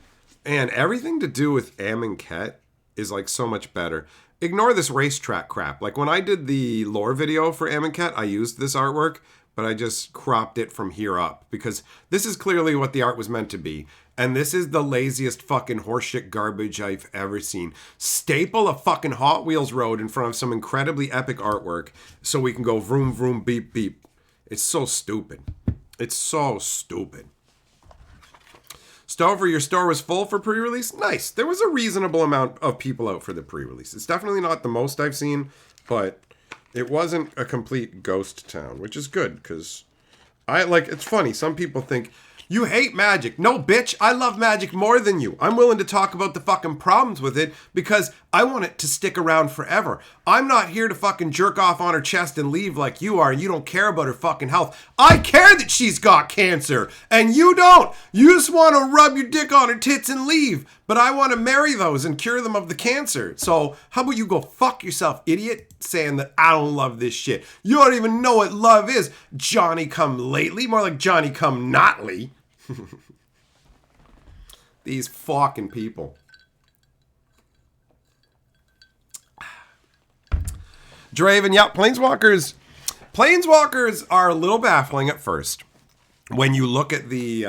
And everything to do with Amonkhet is like so much better. Ignore this racetrack crap. Like when I did the lore video for Amonkhet, I used this artwork, but I just cropped it from here up because this is clearly what the art was meant to be. And this is the laziest fucking horseshit garbage I've ever seen. Staple a fucking Hot Wheels road in front of some incredibly epic artwork so we can go vroom, vroom, beep, beep. It's so stupid. It's so stupid. Stover, your store was full for pre-release? Nice. There was a reasonable amount of people out for the pre-release. It's definitely not the most I've seen, but it wasn't a complete ghost town, which is good because it's funny. Some people think, you hate Magic. No, bitch, I love Magic more than you. I'm willing to talk about the fucking problems with it because I want it to stick around forever. I'm not here to fucking jerk off on her chest and leave like you are. You don't care about her fucking health. I care that she's got cancer and you don't. You just want to rub your dick on her tits and leave. But I want to marry those and cure them of the cancer. So how about you go fuck yourself, idiot, saying that I don't love this shit. You don't even know what love is. Johnny come lately, more like Johnny come notly. These fucking people. Draven, yeah, Planeswalkers are a little baffling at first. When you look at the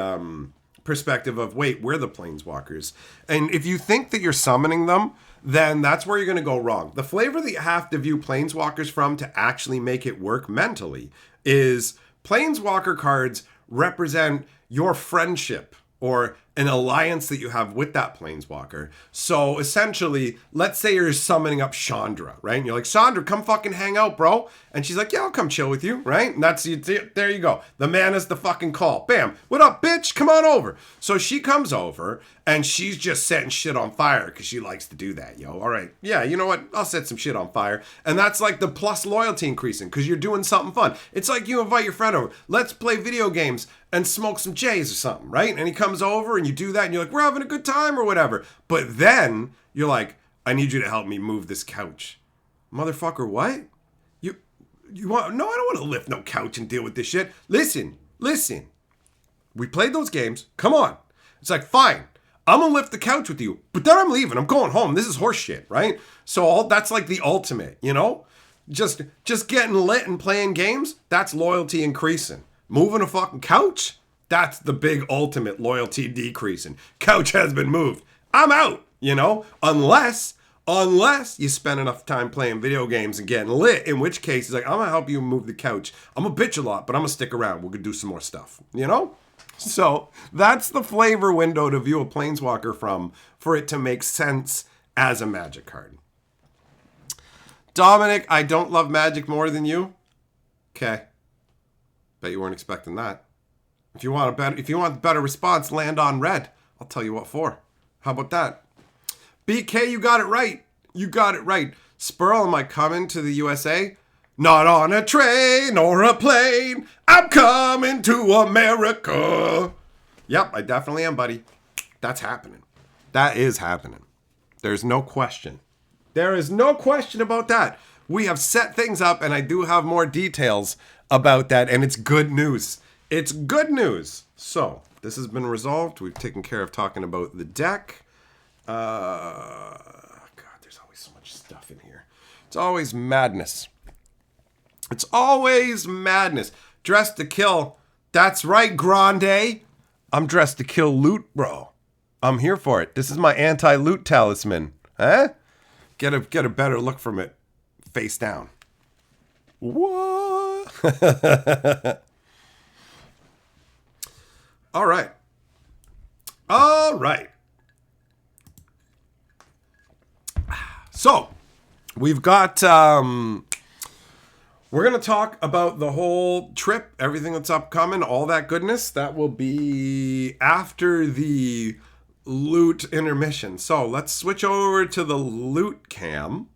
perspective of, wait, we're the Planeswalkers. And if you think that you're summoning them, then that's where you're going to go wrong. The flavor that you have to view Planeswalkers from to actually make it work mentally is Planeswalker cards represent your friendship or an alliance that you have with that Planeswalker. So essentially, let's say you're summoning up Chandra, right? And you're like, Chandra, come fucking hang out, bro. And she's like, yeah, I'll come chill with you, right? And there you go. The man is the fucking call. Bam. What up, bitch? Come on over. So she comes over and she's just setting shit on fire because she likes to do that, yo. All right. Yeah, you know what? I'll set some shit on fire. And that's like the plus loyalty increasing because you're doing something fun. It's like you invite your friend over. Let's play video games and smoke some J's or something, right? And he comes over and you do that and you're like, we're having a good time or whatever. But then you're like, I need you to help me move this couch. Motherfucker, what? You want? No, I don't want to lift no couch and deal with this shit. Listen. We played those games. Come on. It's like, fine. I'm going to lift the couch with you, but then I'm leaving. I'm going home. This is horse shit, right? So that's like the ultimate, you know? Just getting lit and playing games, that's loyalty increasing. Moving a fucking couch, that's the big ultimate loyalty decreasing. Couch has been moved. I'm out, you know? Unless you spend enough time playing video games and getting lit, in which case, he's like, I'm going to help you move the couch. I'm going to bitch a lot, but I'm going to stick around. We're going to do some more stuff, you know? So that's the flavor window to view a Planeswalker from for it to make sense as a Magic card. Dominic, I don't love Magic more than you. Okay. Bet you weren't expecting that. If you want a better response, land on red. I'll tell you what for. How about that? BK, you got it right. You got it right. Spurl, am I coming to the USA? Not on a train or a plane. I'm coming to America. Yep, I definitely am, buddy. That's happening. That is happening. There's no question. There is no question about that. We have set things up, and I do have more details about that, and it's good news. It's good news. So, this has been resolved. We've taken care of talking about the deck. God, there's always so much stuff in here. It's always madness. It's always madness. Dressed to kill. That's right, Grande. I'm dressed to kill loot, bro. I'm here for it. This is my anti-loot talisman. Huh? Get a better look from it. Face down. What? All right. All right. So, we've got, we're going to talk about the whole trip, everything that's upcoming, all that goodness. That will be after the loot intermission. So, let's switch over to the loot cam.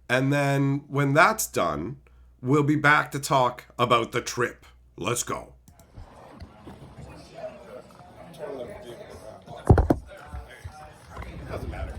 And then when that's done, we'll be back to talk about the trip. Let's go. Doesn't matter.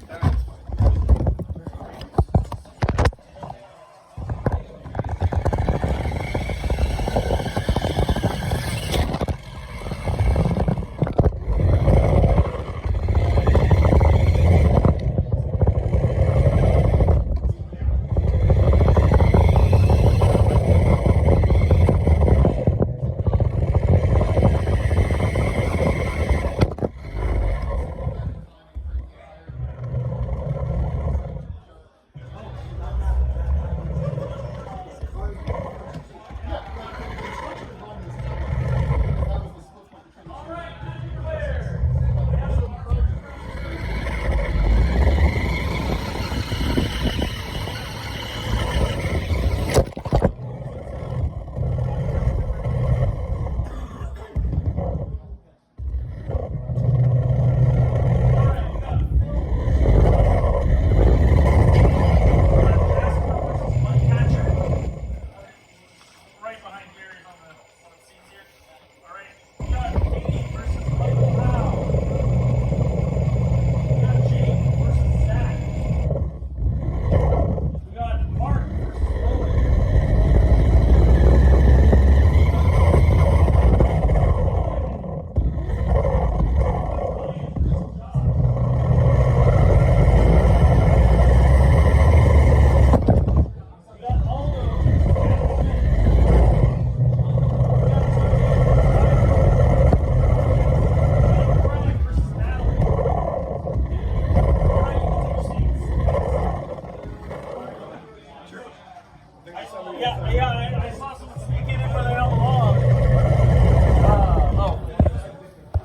I saw someone sneaking in where they don't belong.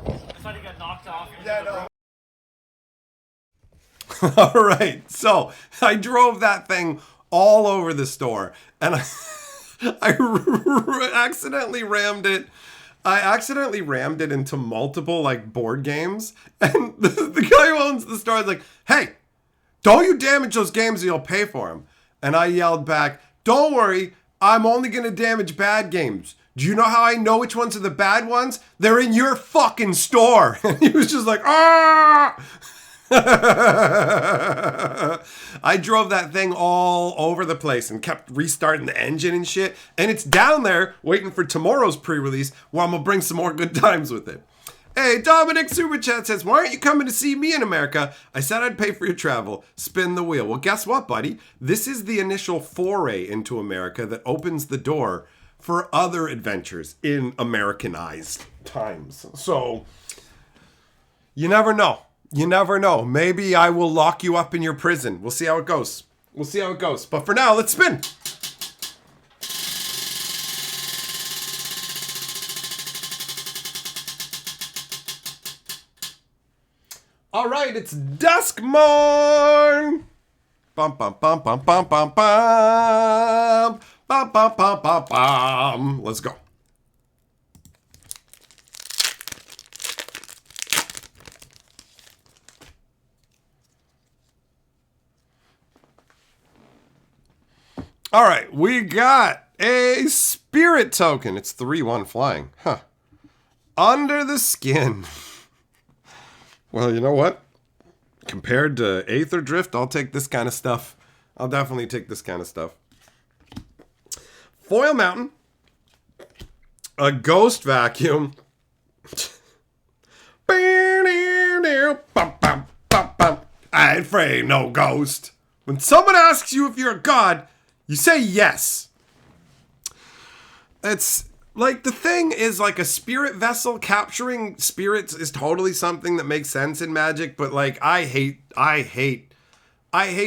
I thought he got knocked off. Yeah, no. All right, so I drove that thing all over the store, and I accidentally rammed it. I accidentally rammed it into multiple like board games, and the guy who owns the store is like, "Hey, don't you damage those games, or you'll pay for them." And I yelled back, "Don't worry, I'm only gonna damage bad games. Do you know how I know which ones are the bad ones? They're in your fucking store." And he was just like, "Ah!" I drove that thing all over the place and kept restarting the engine and shit. And it's down there waiting for tomorrow's pre-release where I'm going to bring some more good times with it. Hey, Dominic Super Chat says, "Why aren't you coming to see me in America? I said I'd pay for your travel. Spin the wheel." Well, guess what, buddy? This is the initial foray into America that opens the door for other adventures in Americanized times. So, you never know. You never know. Maybe I will lock you up in your prison. We'll see how it goes. We'll see how it goes. But for now, let's spin. All right, it's Duskmorn. Bum bum bum bum bum bum bum. Bum bum bum bum bum. Let's go. All right, we got a spirit token. It's 3/1 flying. Huh. Under the skin. Well, you know what? Compared to Aetherdrift, I'll take this kind of stuff. I'll definitely take this kind of stuff. Foil Mountain. A ghost vacuum. I ain't afraid no ghost. When someone asks you if you're a god, you say yes. It's like the thing is like a spirit vessel. Capturing spirits is totally something that makes sense in Magic, but like I hate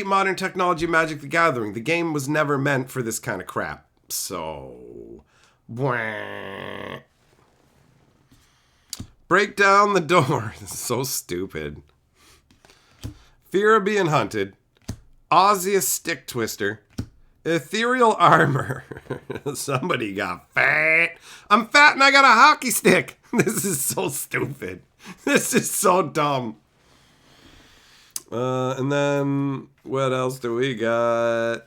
modern technology, Magic the Gathering. The game was never meant for this kind of crap. So, break down the door. This is so stupid. Fear of being hunted. Osseous stick twister. Ethereal armor. Somebody got fat. I'm fat and I got a hockey stick. This is so stupid. This is so dumb. And then what else do we got?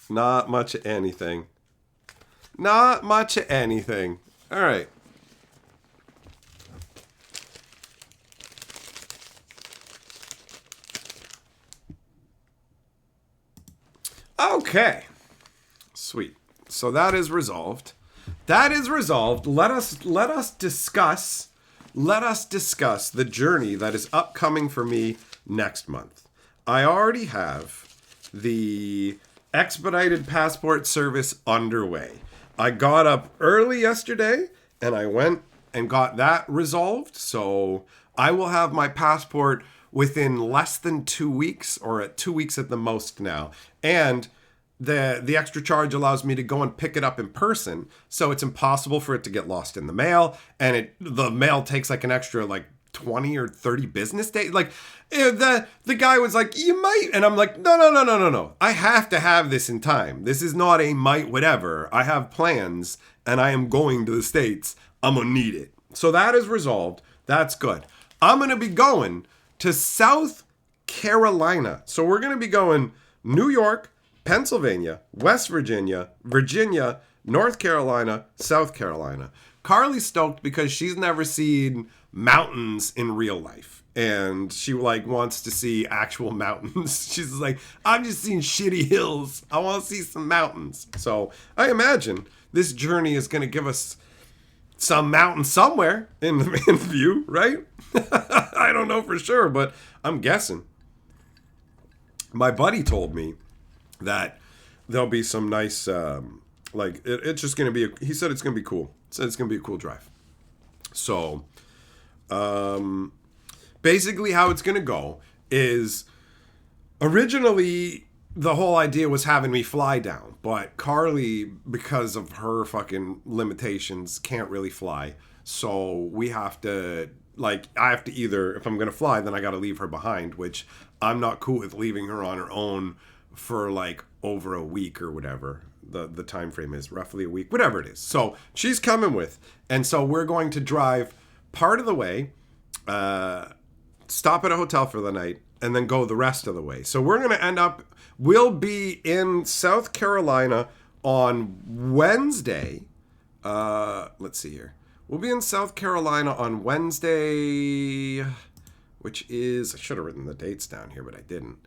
Not much of anything. Not much of anything. All right. Okay. Sweet. So that is resolved. That is resolved. Let us discuss the journey that is upcoming for me next month. I already have the expedited passport service underway. I got up early yesterday and I went and got that resolved. So I will have my passport within less than 2 weeks, or at 2 weeks at the most now. And the extra charge allows me to go and pick it up in person. So it's impossible for it to get lost in the mail. And the mail takes like an extra like 20 or 30 business days. Like the guy was like, you might. And I'm like, no. I have to have this in time. This is not a might whatever. I have plans and I am going to the States. I'm going to need it. So that is resolved. That's good. I'm going to be going to South Carolina. So we're going to be going New York, Pennsylvania, West Virginia, North Carolina, South Carolina. Carly's stoked because she's never seen mountains in real life. And she like wants to see actual mountains. She's like, I've just seen shitty hills. I want to see some mountains. So I imagine this journey is going to give us some mountain somewhere in view, right? I don't know for sure, but I'm guessing. My buddy told me that there'll be some nice, it's just going to be, he said it's going to be cool. He said it's going to be a cool drive. So, basically how it's going to go is originally the whole idea was having me fly down, but Carly, because of her fucking limitations, can't really fly. So we have to, I have to either, if I'm going to fly, then I got to leave her behind, which I'm not cool with leaving her on her own for like over a week or whatever. The time frame is roughly a week, whatever it is. So she's coming with. And so we're going to drive part of the way, stop at a hotel for the night, and then go the rest of the way. So we're going to we'll be in South Carolina on Wednesday. Let's see here. We'll be in South Carolina on Wednesday, which is, I should have written the dates down here, but I didn't.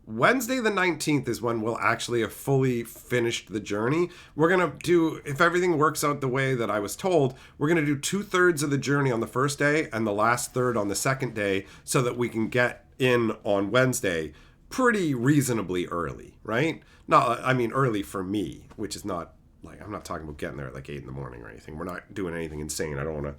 Wednesday the 19th is when we'll actually have fully finished the journey. We're going to do, if everything works out the way that I was told, we're going to do 2/3 of the journey on the first day and the last third on the second day so that we can get in on Wednesday pretty reasonably early, right? Early for me, which is not, I'm not talking about getting there at like 8 in the morning or anything. We're not doing anything insane. I don't want to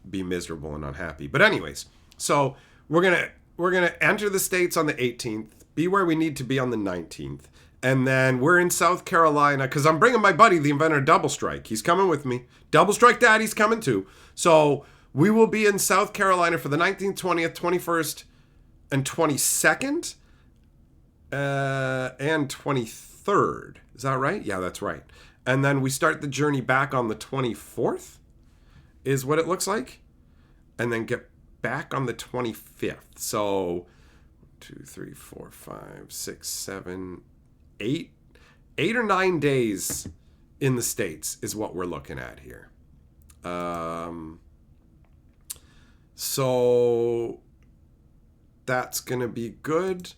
be miserable and unhappy. But anyways, so we're going to enter the States on the 18th. Be where we need to be on the 19th. And then we're in South Carolina because I'm bringing my buddy, the inventor of Double Strike. He's coming with me. Double Strike Daddy's coming too. So we will be in South Carolina for the 19th, 20th, 21st, and 22nd, and 23rd. Is that right? Yeah, that's right. And then we start the journey back on the 24th, is what it looks like. And then get back on the 25th. So 2, 3, 4, 5, 6, 7, 8 or 9 days in the States is what we're looking at here. So that's gonna be good.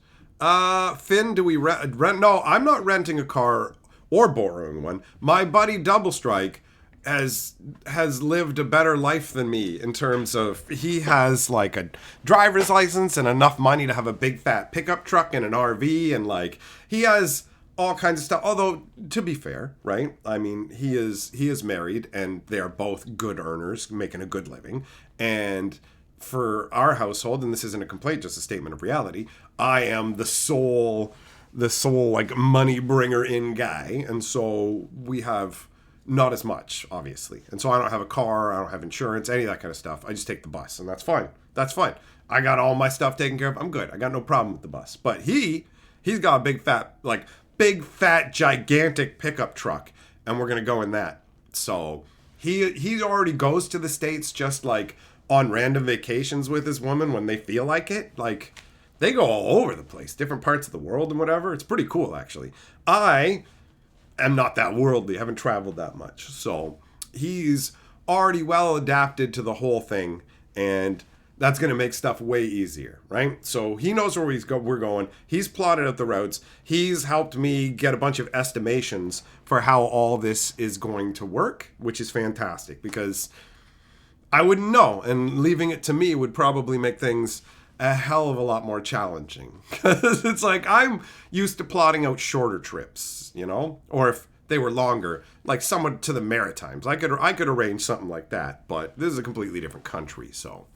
Finn, do we rent? No, I'm not renting a car or borrowing one. My buddy Double Strike has lived a better life than me in terms of he has like a driver's license and enough money to have a big fat pickup truck and an RV, and like he has all kinds of stuff. Although, to be fair, right? I mean, he is married and they are both good earners making a good living. And for our household, and this isn't a complaint, just a statement of reality, I am the sole like money bringer in guy, and so we have not as much, obviously. And so I don't have a car, I don't have insurance, any of that kind of stuff. I just take the bus, and that's fine. That's fine. I got all my stuff taken care of. I'm good. I got no problem with the bus. But he's got a big fat gigantic pickup truck, and we're gonna go in that. So he already goes to the States just like on random vacations with his woman when they feel like it. Like they go all over the place, different parts of the world and whatever. It's pretty cool, actually. I'm not that worldly. I haven't traveled that much. So he's already well adapted to the whole thing, and that's going to make stuff way easier, right? So he knows where we're going. He's plotted out the routes. He's helped me get a bunch of estimations for how all this is going to work, which is fantastic because I wouldn't know, and leaving it to me would probably make things a hell of a lot more challenging. Because it's like I'm used to plotting out shorter trips, you know? Or if they were longer, like someone to the Maritimes. I could arrange something like that, but this is a completely different country, so.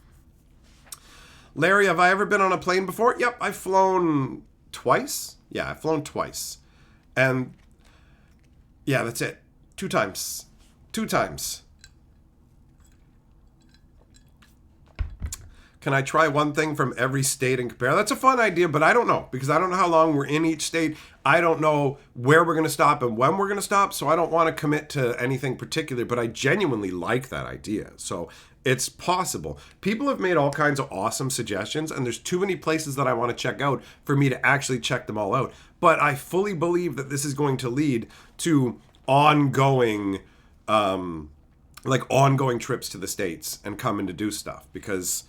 Larry, have I ever been on a plane before? Yep, I've flown twice. Yeah, I've flown twice. And yeah, that's it. 2 times. 2 times. Can I try one thing from every state and compare? That's a fun idea, but I don't know, because I don't know how long we're in each state. I don't know where we're going to stop and when we're going to stop, so I don't want to commit to anything particular, but I genuinely like that idea. So it's possible. People have made all kinds of awesome suggestions, and there's too many places that I want to check out for me to actually check them all out. But I fully believe that this is going to lead to ongoing trips to the States and coming to do stuff, because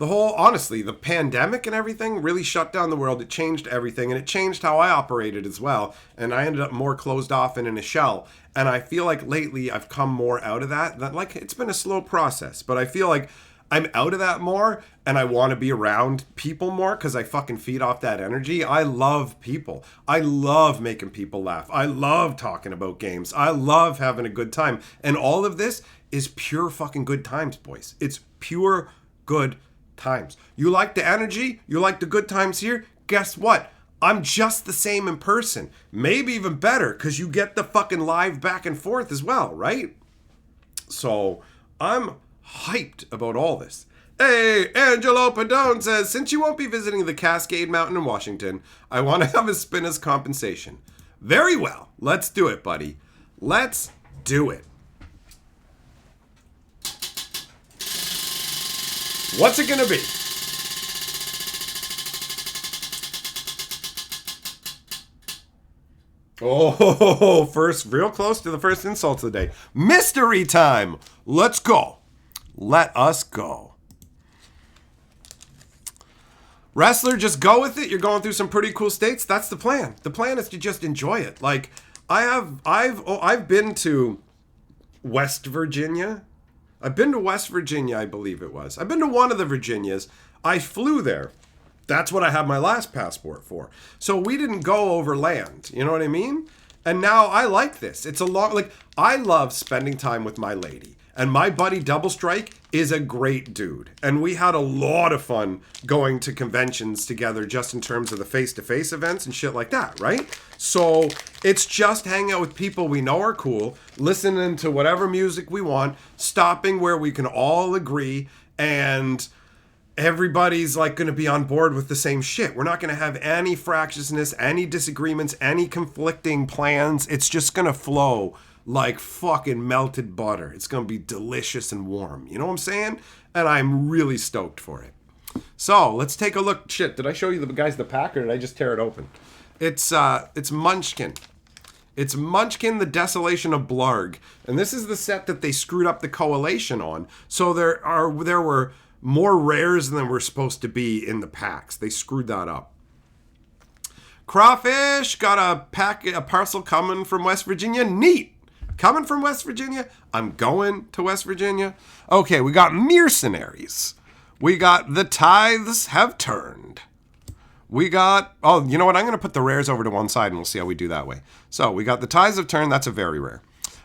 honestly, the pandemic and everything really shut down the world. It changed everything, and it changed how I operated as well. And I ended up more closed off and in a shell. And I feel like lately I've come more out of that. Like, it's been a slow process, but I feel like I'm out of that more, and I want to be around people more because I fucking feed off that energy. I love people. I love making people laugh. I love talking about games. I love having a good time. And all of this is pure fucking good times, boys. It's pure good times. You like the energy? You like the good times here? Guess what? I'm just the same in person. Maybe even better, because you get the fucking live back and forth as well, right? So I'm hyped about all this. Hey, Angelo Padone says, since you won't be visiting the Cascade Mountain in Washington, I want to have a spin as compensation. Very well. Let's do it, buddy. Let's do it. What's it gonna be? Oh, first, real close to the first insult of the day. Mystery time. Let's go. Let us go. Wrestler, just go with it. You're going through some pretty cool states. That's the plan. The plan is to just enjoy it. Like, I've been to West Virginia. I've been to West Virginia, I believe it was. I've been to one of the Virginias. I flew there. That's what I had my last passport for. So we didn't go over land. You know what I mean? And now I like this. It's a long, like, I love spending time with my lady. And my buddy Double Strike is a great dude. And we had a lot of fun going to conventions together just in terms of the face-to-face events and shit like that, right? So it's just hanging out with people we know are cool, listening to whatever music we want, stopping where we can all agree, and everybody's like going to be on board with the same shit. We're not going to have any fractiousness, any disagreements, any conflicting plans. It's just going to flow like fucking melted butter. It's going to be delicious and warm. You know what I'm saying? And I'm really stoked for it. So let's take a look. Shit, did I show you the guys the pack, or did I just tear it open? It's Munchkin. It's Munchkin, the Desolation of Blarg. And this is the set that they screwed up the collation on. So there were more rares than were supposed to be in the packs. They screwed that up. Crawfish got a parcel coming from West Virginia. Neat. Coming from West Virginia, I'm going to West Virginia. Okay, we got mercenaries. We got the tithes have turned. We got, oh, you know what? I'm going to put the rares over to one side and we'll see how we do that way. So we got the tithes have turned. That's a very rare.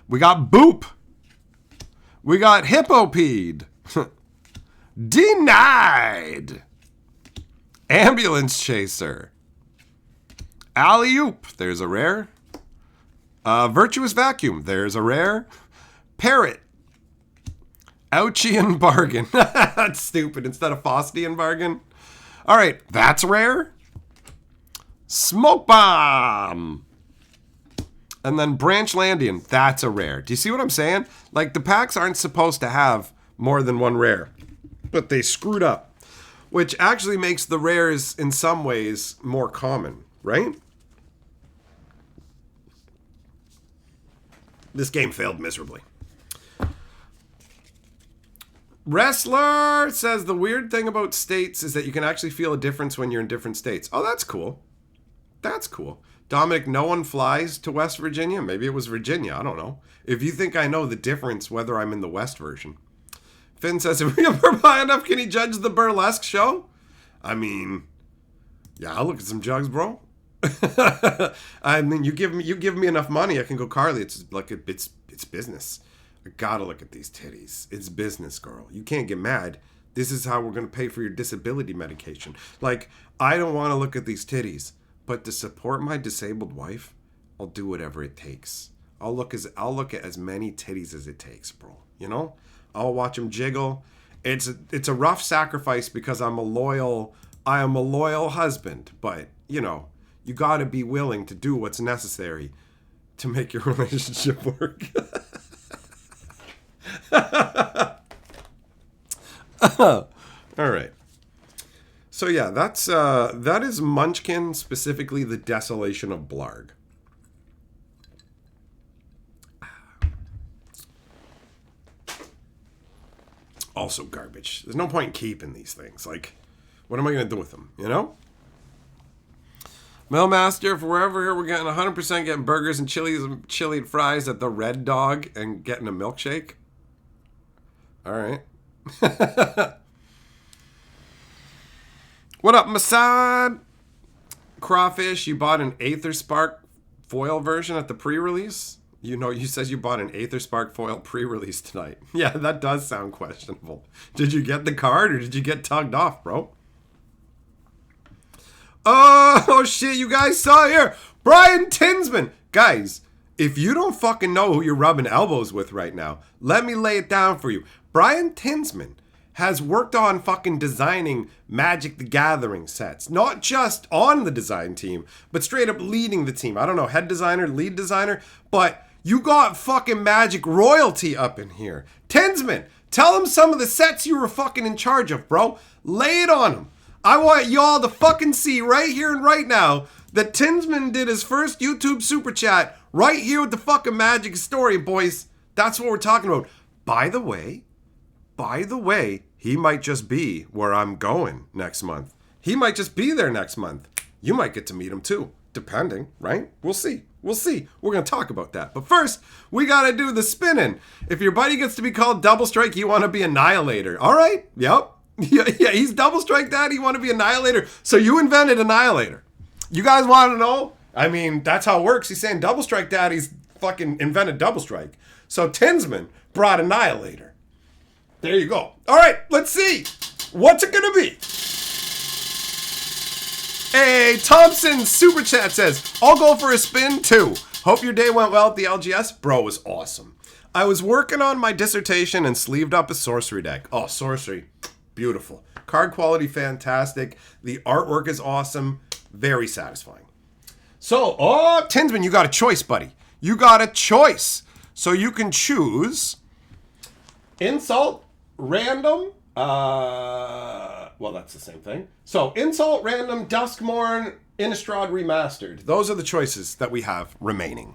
We got boop. We got hippopede. Denied. Ambulance chaser. Alley-oop. There's a rare. Virtuous vacuum. There's a rare. Parrot. Ouchian bargain. That's stupid. Instead of Faustian bargain. All right. That's rare. Smoke bomb. And then branch landian. That's a rare. Do you see what I'm saying? Like, the packs aren't supposed to have more than one rare. But they screwed up. Which actually makes the rares, in some ways, more common. Right? This game failed miserably. Wrestler says the weird thing about states is that you can actually feel a difference when you're in different states. Oh, that's cool. That's cool. Dominic, no one flies to West Virginia. Maybe it was Virginia. I don't know. If you think I know the difference whether I'm in the West version. Finn says, if we ever buy enough, can he judge the burlesque show? I mean, yeah, I'll look at some jugs, bro. I mean, you give me enough money, I can go Carly. It's like it's business. I gotta look at these titties. It's business, girl. You can't get mad. This is how we're gonna pay for your disability medication. Like, I don't want to look at these titties, but to support my disabled wife, I'll do whatever it takes. I'll look at as many titties as it takes, bro. You know, I'll watch them jiggle. It's a rough sacrifice because I am a loyal husband, but you know. You got to be willing to do what's necessary to make your relationship work. All right. So yeah, that is Munchkin, specifically the Desolation of Blarg. Also garbage. There's no point in keeping these things. Like, what am I going to do with them, you know? Mailmaster, if we're ever here, we're getting 100% getting burgers and chili and fries at the Red Dog and getting a milkshake. All right. What up, Masad? Crawfish, you bought an Aetherspark foil version at the pre-release? You know, you says you bought an Aetherspark foil pre-release tonight. Yeah, that does sound questionable. Did you get the card or did you get tugged off, bro? Oh, shit, you guys saw here. Brian Tinsman. Guys, if you don't fucking know who you're rubbing elbows with right now, let me lay it down for you. Brian Tinsman has worked on fucking designing Magic the Gathering sets. Not just on the design team, but straight up leading the team. I don't know, head designer, lead designer, but you got fucking Magic royalty up in here. Tinsman, tell him some of the sets you were fucking in charge of, bro. Lay it on him. I want y'all to fucking see right here and right now that Tinsman did his first YouTube super chat right here with the fucking Magic story, boys. That's what we're talking about. By the way, he might just be where I'm going next month. He might just be there next month. You might get to meet him too, depending, right? We'll see. We're going to talk about that. But first, we got to do the spinning. If your buddy gets to be called Double Strike, you want to be Annihilator. All right? Yep. Yeah, he's Double Strike Daddy. You want to be Annihilator. So you invented Annihilator. You guys want to know? I mean, that's how it works. He's saying Double Strike Daddy's fucking invented Double Strike. So Tinsman brought Annihilator. There you go. All right, let's see. What's it going to be? Hey, Thompson Super Chat says, I'll go for a spin too. Hope your day went well at the LGS. Bro, it was awesome. I was working on my dissertation and sleeved up a sorcery deck. Oh, sorcery. Beautiful. Card quality, fantastic. The artwork is awesome. Very satisfying. So, oh, Tinsman, you got a choice, buddy. You got a choice. So you can choose Insult, Random, well, that's the same thing. So, Insult, Random, Duskmorn, Innistrad Remastered. Those are the choices that we have remaining.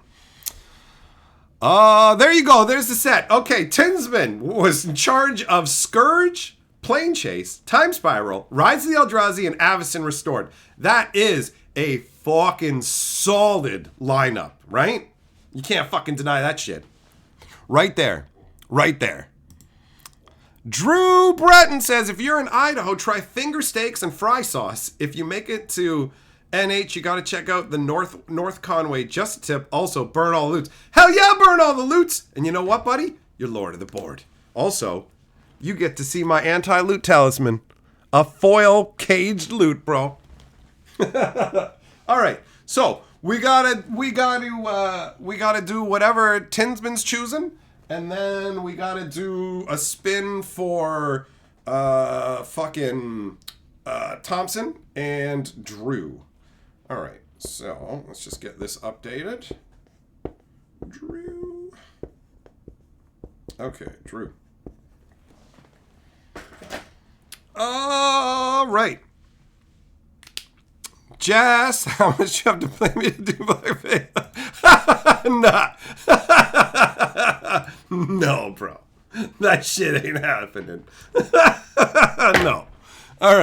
There you go. There's the set. Okay, Tinsman was in charge of Scourge, Plane Chase, Time Spiral, Rise of the Eldrazi, and Avacyn Restored. That is a fucking solid lineup, right? You can't fucking deny that shit. Right there. Right there. Drew Breton says, if you're in Idaho, try finger steaks and fry sauce. If you make it to NH, you got to check out the North Conway Just a Tip. Also, burn all the loots. Hell yeah, burn all the loots. And you know what, buddy? You're lord of the board. Also, you get to see my anti-loot talisman. A foil caged loot, bro. All right. So, we gotta do whatever Tinsman's choosing. And then we gotta do a spin for Thompson and Drew. All right, so let's just get this updated. Drew. Okay, Drew. All right. Jess, how much you have to play me to do blackface? Nah. No, bro. That shit ain't happening. No. All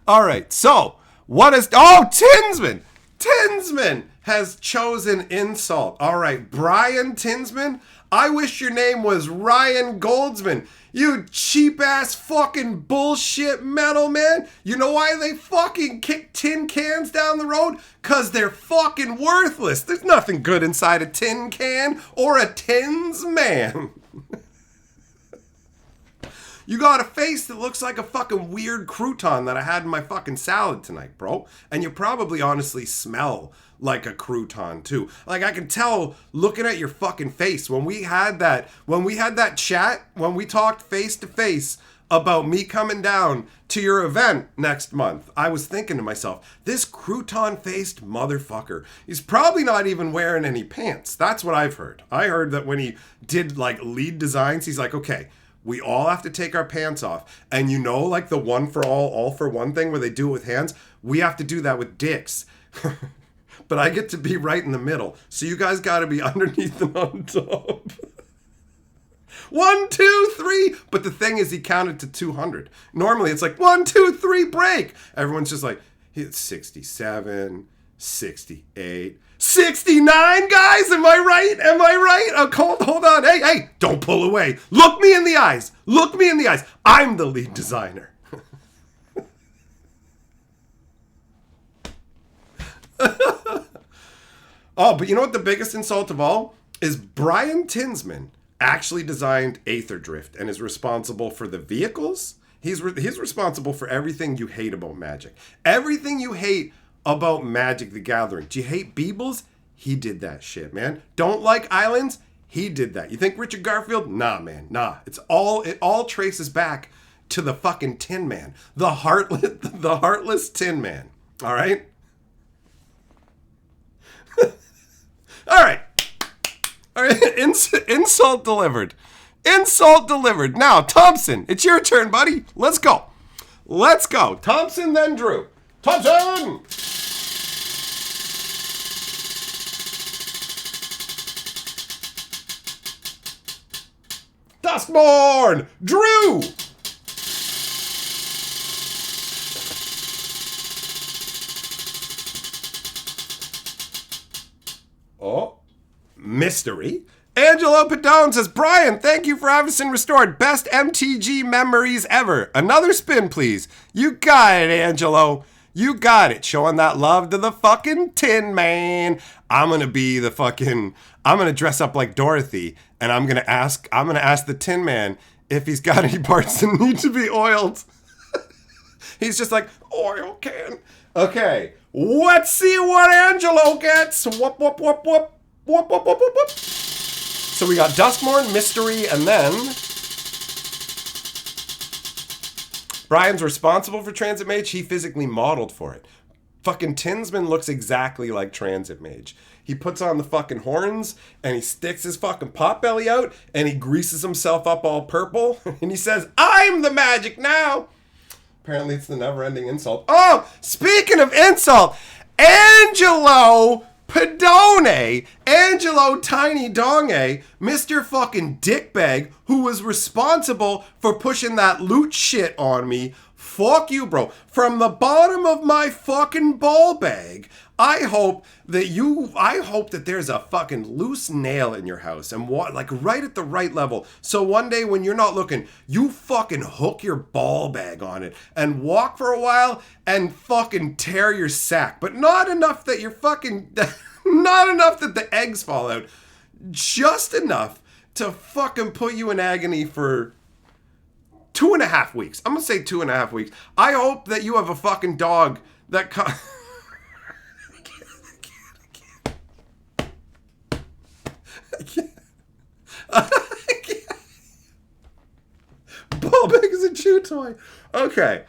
right. So, what is... Oh, Tinsman! Tinsman has chosen insult. All right, Brian Tinsman, I wish your name was Ryan Goldsman. You cheap-ass fucking bullshit metal man. You know why they fucking kick tin cans down the road? Because they're fucking worthless. There's nothing good inside a tin can or a tins man. You got a face that looks like a fucking weird crouton that I had in my fucking salad tonight, bro. And you probably honestly smell like a crouton too. Like I can tell looking at your fucking face when we had that chat, when we talked face to face about me coming down to your event next month, I was thinking to myself, this crouton-faced motherfucker, he's probably not even wearing any pants. That's what I've heard. I heard that when he did like lead designs, he's like, okay, we all have to take our pants off. And you know, like the one for all for one thing where they do it with hands, we have to do that with dicks. But I get to be right in the middle. So you guys got to be underneath and on top. 1, 2, 3. But the thing is, he counted to 200. Normally, it's like 1, 2, 3, break. Everyone's just like, it's 67, 68, 69, guys. Am I right? Oh, hold on. Hey, don't pull away. Look me in the eyes. I'm the lead designer. Oh, but you know what the biggest insult of all is? Brian Tinsman actually designed Aetherdrift and is responsible for the vehicles. He's responsible for everything you hate about Magic. Everything you hate about Magic the Gathering. Do you hate Beebles? He did that shit, man. Don't like islands? He did that. You think Richard Garfield? Nah, man. Nah. It all traces back to the fucking Tin Man. The heartless Tin Man. All right? All right. Insult delivered. Now, Thompson, it's your turn, buddy. Let's go. Thompson, then Drew. Thompson! Duskborn! Drew! Oh, mystery. Angelo Padone says, Brian, thank you for Avison Restored. Best MTG memories ever. Another spin, please. You got it, Angelo. You got it. Showing that love to the fucking Tin Man. I'm going to dress up like Dorothy, and I'm going to ask the Tin Man if he's got any parts that need to be oiled. He's just like, oil can. Okay. Let's see what Angelo gets. Whoop, whoop, whoop, whoop. Whoop, whoop, whoop, whoop, whoop. So we got Duskmorn, Mystery, and then Brian's responsible for Transit Mage. He physically modeled for it. Fucking Tinsman looks exactly like Transit Mage. He puts on the fucking horns, and he sticks his fucking potbelly out, and he greases himself up all purple, and he says, I'm the magic now. Apparently it's the never-ending insult. Oh, speaking of insult, Angelo Padone, Angelo Tiny Donge, Mr. fucking Dickbag, who was responsible for pushing that loot shit on me fuck you, bro. From the bottom of my fucking ball bag, I hope that there's a fucking loose nail in your house and like right at the right level. So one day when you're not looking, you fucking hook your ball bag on it and walk for a while and fucking tear your sack. But not enough that you're fucking, not enough that the eggs fall out. Just enough to fucking put you in agony for 2.5 weeks. I'm gonna say 2.5 weeks. I hope that you have a fucking dog that I can't. Ball bag is a chew toy. Okay.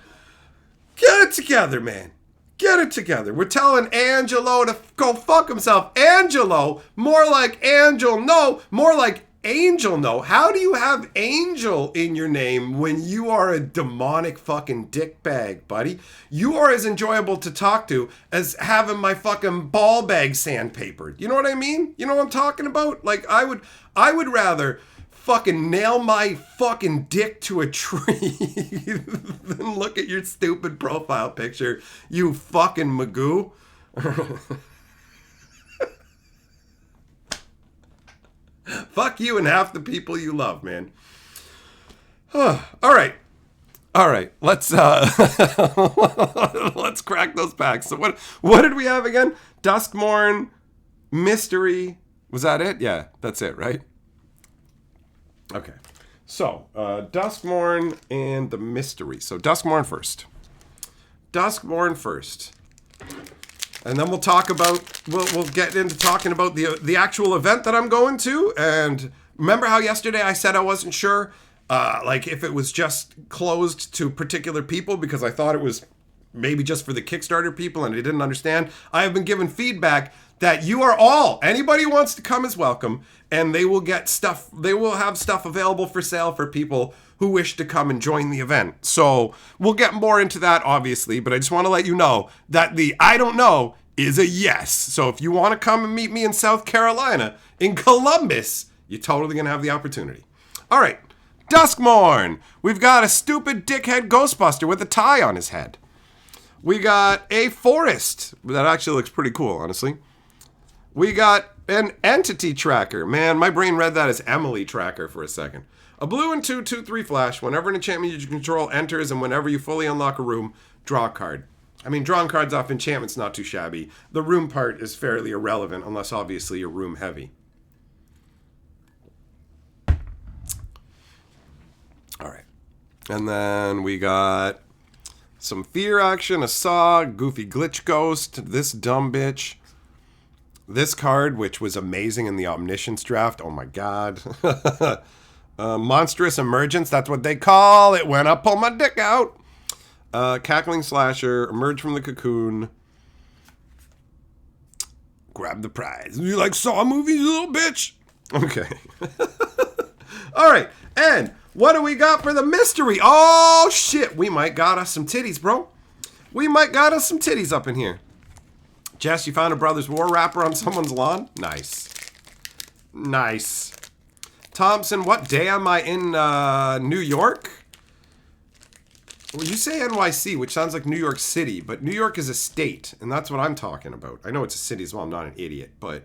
Get it together, man. Get it together. We're telling Angelo to go fuck himself. Angelo, more like Angel, no, more like Angel, no. How do you have Angel in your name when you are a demonic fucking dickbag, buddy? You are as enjoyable to talk to as having my fucking ball bag sandpapered. You know what I mean? You know what I'm talking about? Like, I would rather fucking nail my fucking dick to a tree than look at your stupid profile picture, you fucking Magoo. Fuck you and half the people you love, man. All right. Let's let's crack those packs. So what did we have again? Duskmorn, Mystery. Was that it? Yeah, that's it, right? Okay. So, Duskmorn and the Mystery. So, Duskmorn first. And then we'll talk about, we'll get into talking about the actual event that I'm going to. And remember how yesterday I said I wasn't sure, like if it was just closed to particular people because I thought it was maybe just for the Kickstarter people and I didn't understand. I have been given feedback that you are all, anybody who wants to come is welcome, and they will get stuff, they will have stuff available for sale for people who wish to come and join the event. So we'll get more into that, obviously, but I just want to let you know that the I don't know is a yes. So if you want to come and meet me in South Carolina, in Columbus, you're totally going to have the opportunity. All right, Duskmorn. We've got a stupid dickhead Ghostbuster with a tie on his head. We got a forest. That actually looks pretty cool, honestly. We got an entity tracker. Man, my brain read that as Emily tracker for a second. A blue and 2/2/3 flash. Whenever an enchantment you control enters and whenever you fully unlock a room, draw a card. I mean, drawing cards off enchantment's not too shabby. The room part is fairly irrelevant unless obviously you're room heavy. All right. And then we got some fear action, a saw, goofy glitch ghost, this dumb bitch. This card, which was amazing in the Omniscience draft. Oh my god. Monstrous Emergence, that's what they call it when I pull my dick out. Cackling Slasher, Emerge from the Cocoon. Grab the prize. You like Saw movies, you little bitch? Okay. All right, and what do we got for the mystery? Oh, shit. We might got us some titties, bro. We might got us some titties up in here. Jess, you found a Brothers War wrapper on someone's lawn? Nice. Nice. Thompson, what day am I in New York? Well, you say NYC, which sounds like New York City, but New York is a state, and that's what I'm talking about. I know it's a city as well. I'm not an idiot, but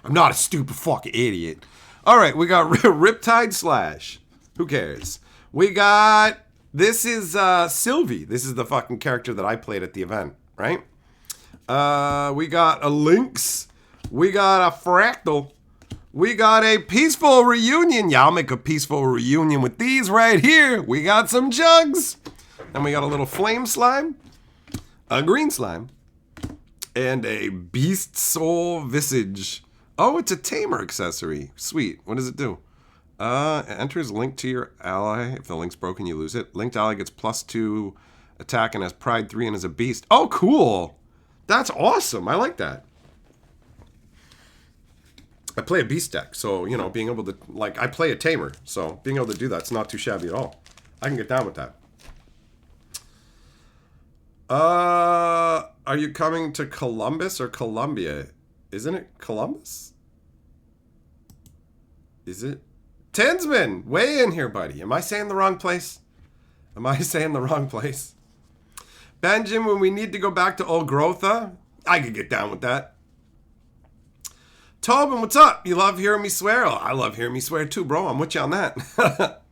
I'm not a stupid fucking idiot. All right, we got Riptide Slash. Who cares? We got, this is Sylvie. This is the fucking character that I played at the event, right? We got a Lynx. We got a Fractal. We got a Peaceful Reunion. Yeah, I'll make a Peaceful Reunion with these right here. We got some Jugs. And we got a little Flame Slime. A Green Slime. And a Beast Soul Visage. Oh, it's a Tamer accessory. Sweet. What does it do? It enters link to your ally. If the link's broken, you lose it. Linked ally gets +2 attack and has Pride 3 and is a beast. Oh, cool. That's awesome. I like that. I play a beast deck, so, you know, being able to, like, I play a Tamer, so being able to do that's not too shabby at all. I can get down with that. Are you coming to Columbus or Columbia? Isn't it Columbus? Is it? Tinsman, way in here, buddy. Am I saying the wrong place? Am I saying the wrong place? Benjamin, when we need to go back to Old Grotha, I could get down with that. Tobin, what's up? You love hearing me swear? Oh, I love hearing me swear too, bro. I'm with you on that.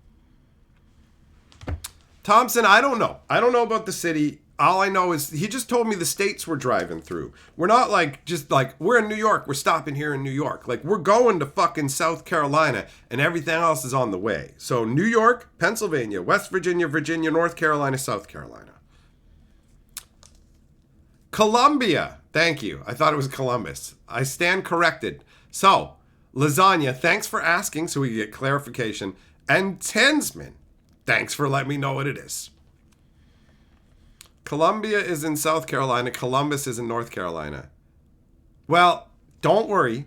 Thompson, I don't know. I don't know about the city. All I know is he just told me the states we're driving through. We're not like, just like, we're in New York. We're stopping here in New York. Like, we're going to fucking South Carolina and everything else is on the way. So New York, Pennsylvania, West Virginia, Virginia, North Carolina, South Carolina. Columbia. Thank you. I thought it was Columbus. I stand corrected. So, Lasagna, thanks for asking so we can get clarification. And Tensman, thanks for letting me know what it is. Columbia is in South Carolina. Columbus is in North Carolina. Well, don't worry.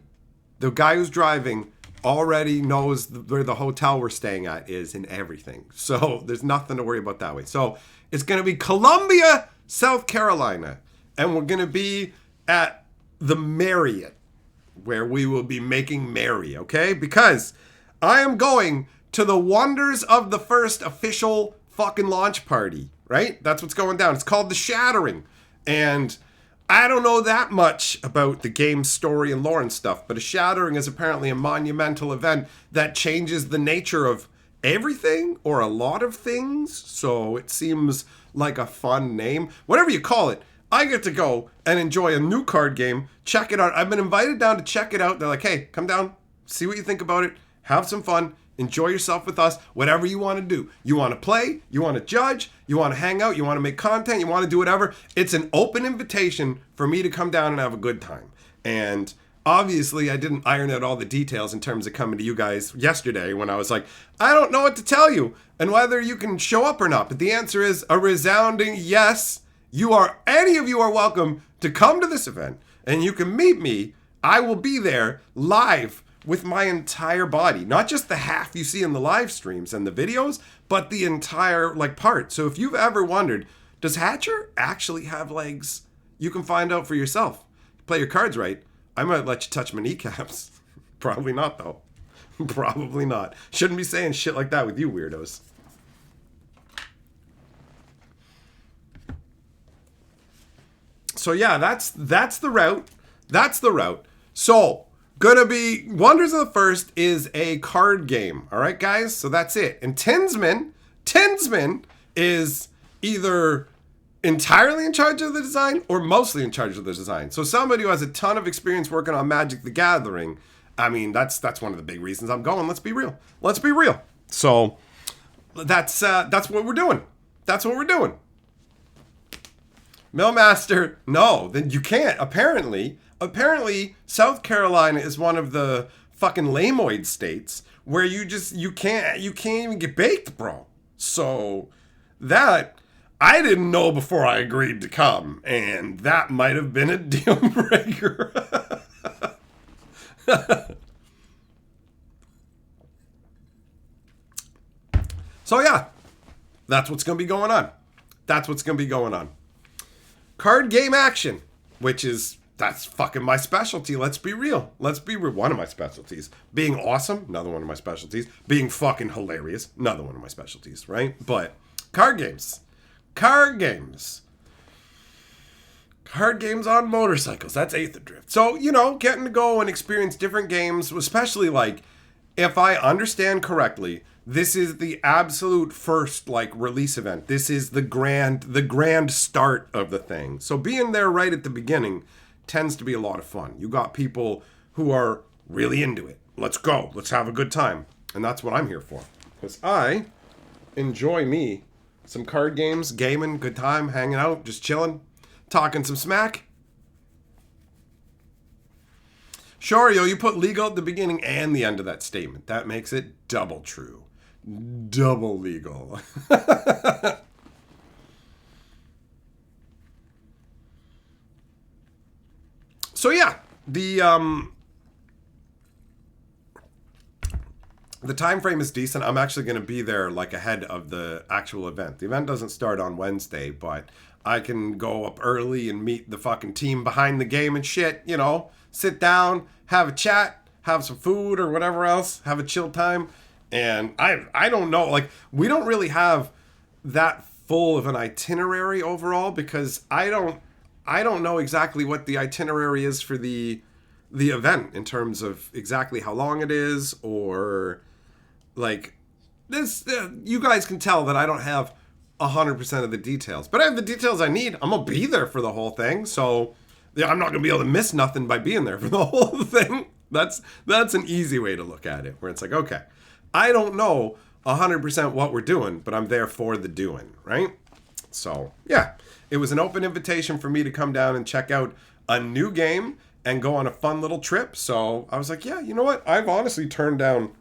The guy who's driving already knows where the hotel we're staying at is and everything. So there's nothing to worry about that way. So it's going to be Columbia, South Carolina. And we're going to be at the Marriott, where we will be making merry, okay? Because I am going to the Wonders of the First official fucking launch party, right? That's what's going down. It's called The Shattering. And I don't know that much about the game's story and lore and stuff, but A Shattering is apparently a monumental event that changes the nature of everything or a lot of things. So it seems like a fun name. Whatever you call it, I get to go and enjoy a new card game, check it out. I've been invited down to check it out. They're like, hey, come down, see what you think about it, have some fun, enjoy yourself with us, whatever you want to do. You want to play, you want to judge, you want to hang out, you want to make content, you want to do whatever. It's an open invitation for me to come down and have a good time. And obviously, I didn't iron out all the details in terms of coming to you guys yesterday when I was like, I don't know what to tell you and whether you can show up or not. But the answer is a resounding yes. Any of you are welcome to come to this event and you can meet me. I will be there live with my entire body, not just the half you see in the live streams and the videos, but the entire part. So if you've ever wondered, does Hatcher actually have legs? You can find out for yourself. Play your cards right. I might let you touch my kneecaps. Probably not though. Probably not. Shouldn't be saying shit like that with you weirdos. So yeah, that's the route. That's the route. So, gonna be Wonders of the First is a card game. All right, guys? So that's it. And Tinsman is either entirely in charge of the design or mostly in charge of the design. So somebody who has a ton of experience working on Magic the Gathering, I mean, that's one of the big reasons I'm going. Let's be real. Let's be real. So that's what we're doing. That's what we're doing. Millmaster, no, then you can't. Apparently, South Carolina is one of the fucking lamoid states where you can't even get baked, bro. So that I didn't know before I agreed to come, and that might have been a deal breaker. So yeah, that's what's gonna be going on. That's what's gonna be going on. Card game action, that's fucking my specialty. Let's be real. One of my specialties. Being awesome, another one of my specialties. Being fucking hilarious, another one of my specialties, right? But card games on motorcycles. That's Aetherdrift. So, getting to go and experience different games, especially if I understand correctly, this is the absolute first release event. This is the grand start of the thing. So being there right at the beginning tends to be a lot of fun. You got people who are really into it. Let's go. Let's have a good time. And that's what I'm here for. Because I enjoy me some card games, gaming, good time, hanging out, just chilling, talking some smack. Sure, you put legal at the beginning and the end of that statement. That makes it double true. Double legal. So yeah, the time frame is decent. I'm actually going to be there ahead of the actual event. The event doesn't start on Wednesday, but I can go up early and meet the fucking team behind the game and shit, sit down, have a chat, have some food or whatever else, have a chill time. And I don't know, we don't really have that full of an itinerary overall, because I don't know exactly what the itinerary is for the event in terms of exactly how long it is, or like this. You guys can tell that I don't have 100% of the details, but I have the details I need. I'm gonna be there for the whole thing, so yeah, I'm not gonna be able to miss nothing by being there for the whole thing. That's an easy way to look at it, where it's like, okay, I don't know 100% what we're doing, but I'm there for the doing, right? So yeah, it was an open invitation for me to come down and check out a new game and go on a fun little trip. So I was like, yeah, you know what? I've honestly turned down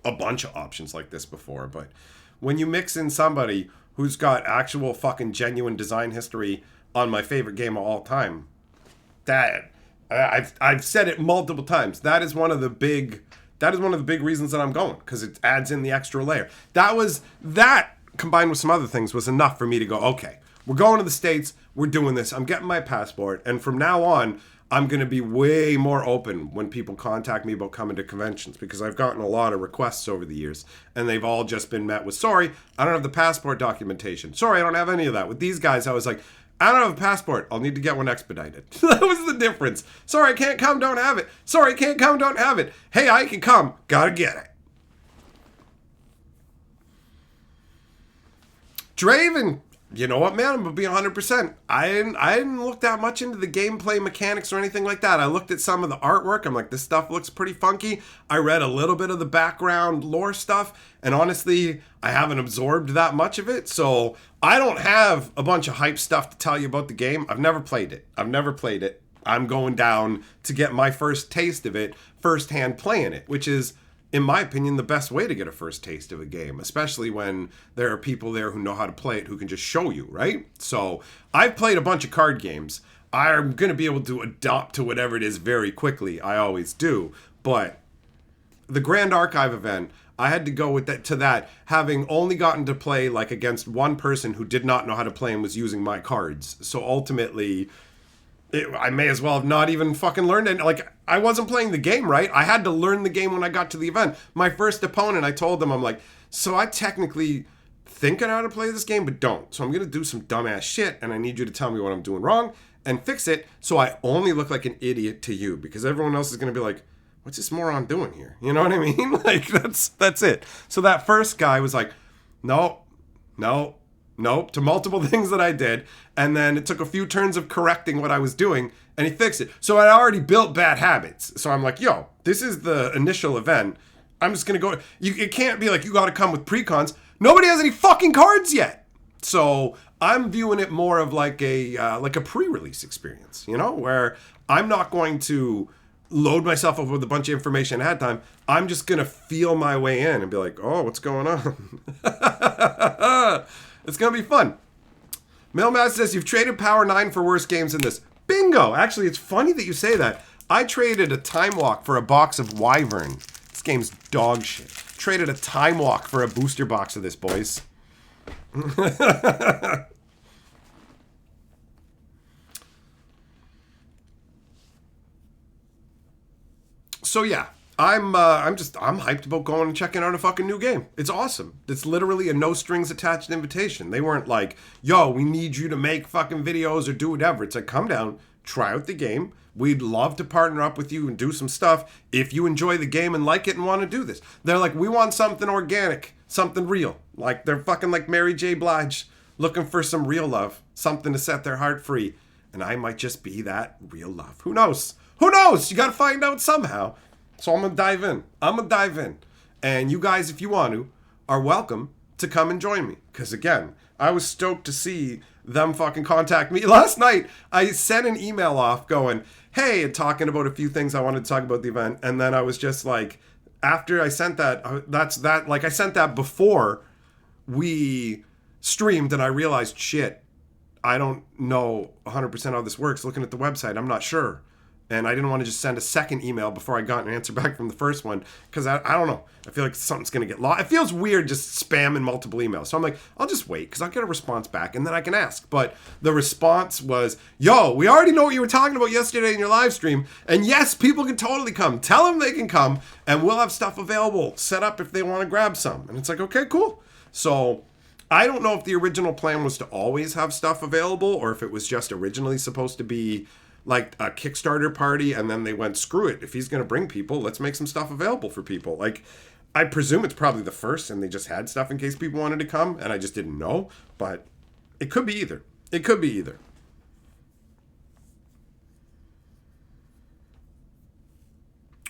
a bunch of options like this before, but when you mix in somebody who's got actual fucking genuine design history on my favorite game of all time, that I've said it multiple times. That is one of the big reasons that I'm going, because it adds in the extra layer. That combined with some other things was enough for me to go, okay, we're going to the States, we're doing this, I'm getting my passport, and from now on, I'm going to be way more open when people contact me about coming to conventions, because I've gotten a lot of requests over the years, and they've all just been met with, sorry, I don't have the passport documentation. Sorry, I don't have any of that. With these guys, I was like, I don't have a passport. I'll need to get one expedited. That was the difference. Sorry, I can't come, don't have it. Sorry, I can't come, don't have it. Hey, I can come. Gotta get it. Draven, you know what, man? I'm going to be 100%. I didn't look that much into the gameplay mechanics or anything like that. I looked at some of the artwork. I'm like, this stuff looks pretty funky. I read a little bit of the background lore stuff, and honestly, I haven't absorbed that much of it. So I don't have a bunch of hype stuff to tell you about the game. I've never played it. I'm going down to get my first taste of it, firsthand playing it, which is, in my opinion, the best way to get a first taste of a game, especially when there are people there who know how to play it, who can just show you, right? So I've played a bunch of card games. I'm going to be able to adapt to whatever it is very quickly. I always do. But the Grand Archive event, I had to go with that, having only gotten to play like against one person who did not know how to play and was using my cards. So ultimately, I may as well have not even fucking learned it. Like, I wasn't playing the game right. I had to learn the game when I got to the event. My first opponent, I told them, I'm like, so I technically think I know how to play this game, but don't. So I'm going to do some dumbass shit, and I need you to tell me what I'm doing wrong and fix it so I only look like an idiot to you, because everyone else is going to be like, what's this moron doing here? You know what I mean? Like, that's it. So that first guy was like, no, to multiple things that I did. And then it took a few turns of correcting what I was doing, and he fixed it. So I'd already built bad habits. So I'm like, yo, this is the initial event. I'm just going to go. It can't be like, you got to come with precons. Nobody has any fucking cards yet. So I'm viewing it more of like a pre-release experience, you know, where I'm not going to load myself up with a bunch of information ahead of time. I'm just going to feel my way in and be like, oh, what's going on? It's going to be fun. Mailmaster says, you've traded Power 9 for worse games than this. Bingo! Actually, it's funny that you say that. I traded a Time Walk for a box of Wyvern. This game's dog shit. Traded a Time Walk for a booster box of this, boys. So yeah, I'm hyped about going and checking out a fucking new game. It's awesome. It's literally a no strings attached invitation. They weren't like, yo, we need you to make fucking videos or do whatever. It's like, come down, try out the game. We'd love to partner up with you and do some stuff if you enjoy the game and like it and want to do this. They're like, we want something organic, something real. Like, they're fucking like Mary J. Blige, looking for some real love, something to set their heart free. And I might just be that real love. Who knows? Who knows? You got to find out somehow. So I'm going to dive in. And you guys, if you want to, are welcome to come and join me. Because again, I was stoked to see them fucking contact me. Last night, I sent an email off going, hey, and talking about a few things I wanted to talk about the event. And then I was just like, after I sent that, I sent that before we streamed, and I realized, shit, I don't know 100% how this works. Looking at the website, I'm not sure. And I didn't want to just send a second email before I got an answer back from the first one, because I don't know. I feel like something's going to get lost. It feels weird just spamming multiple emails. So I'm like, I'll just wait, because I'll get a response back, and then I can ask. But the response was, yo, we already know what you were talking about yesterday in your live stream. And yes, people can totally come. Tell them they can come, and we'll have stuff available set up if they want to grab some. And it's like, okay, cool. So I don't know if the original plan was to always have stuff available or if it was just originally supposed to be like a Kickstarter party and then they went, screw it. If he's going to bring people, let's make some stuff available for people. Like, I presume it's probably the first and they just had stuff in case people wanted to come and I just didn't know. But it could be either. It could be either.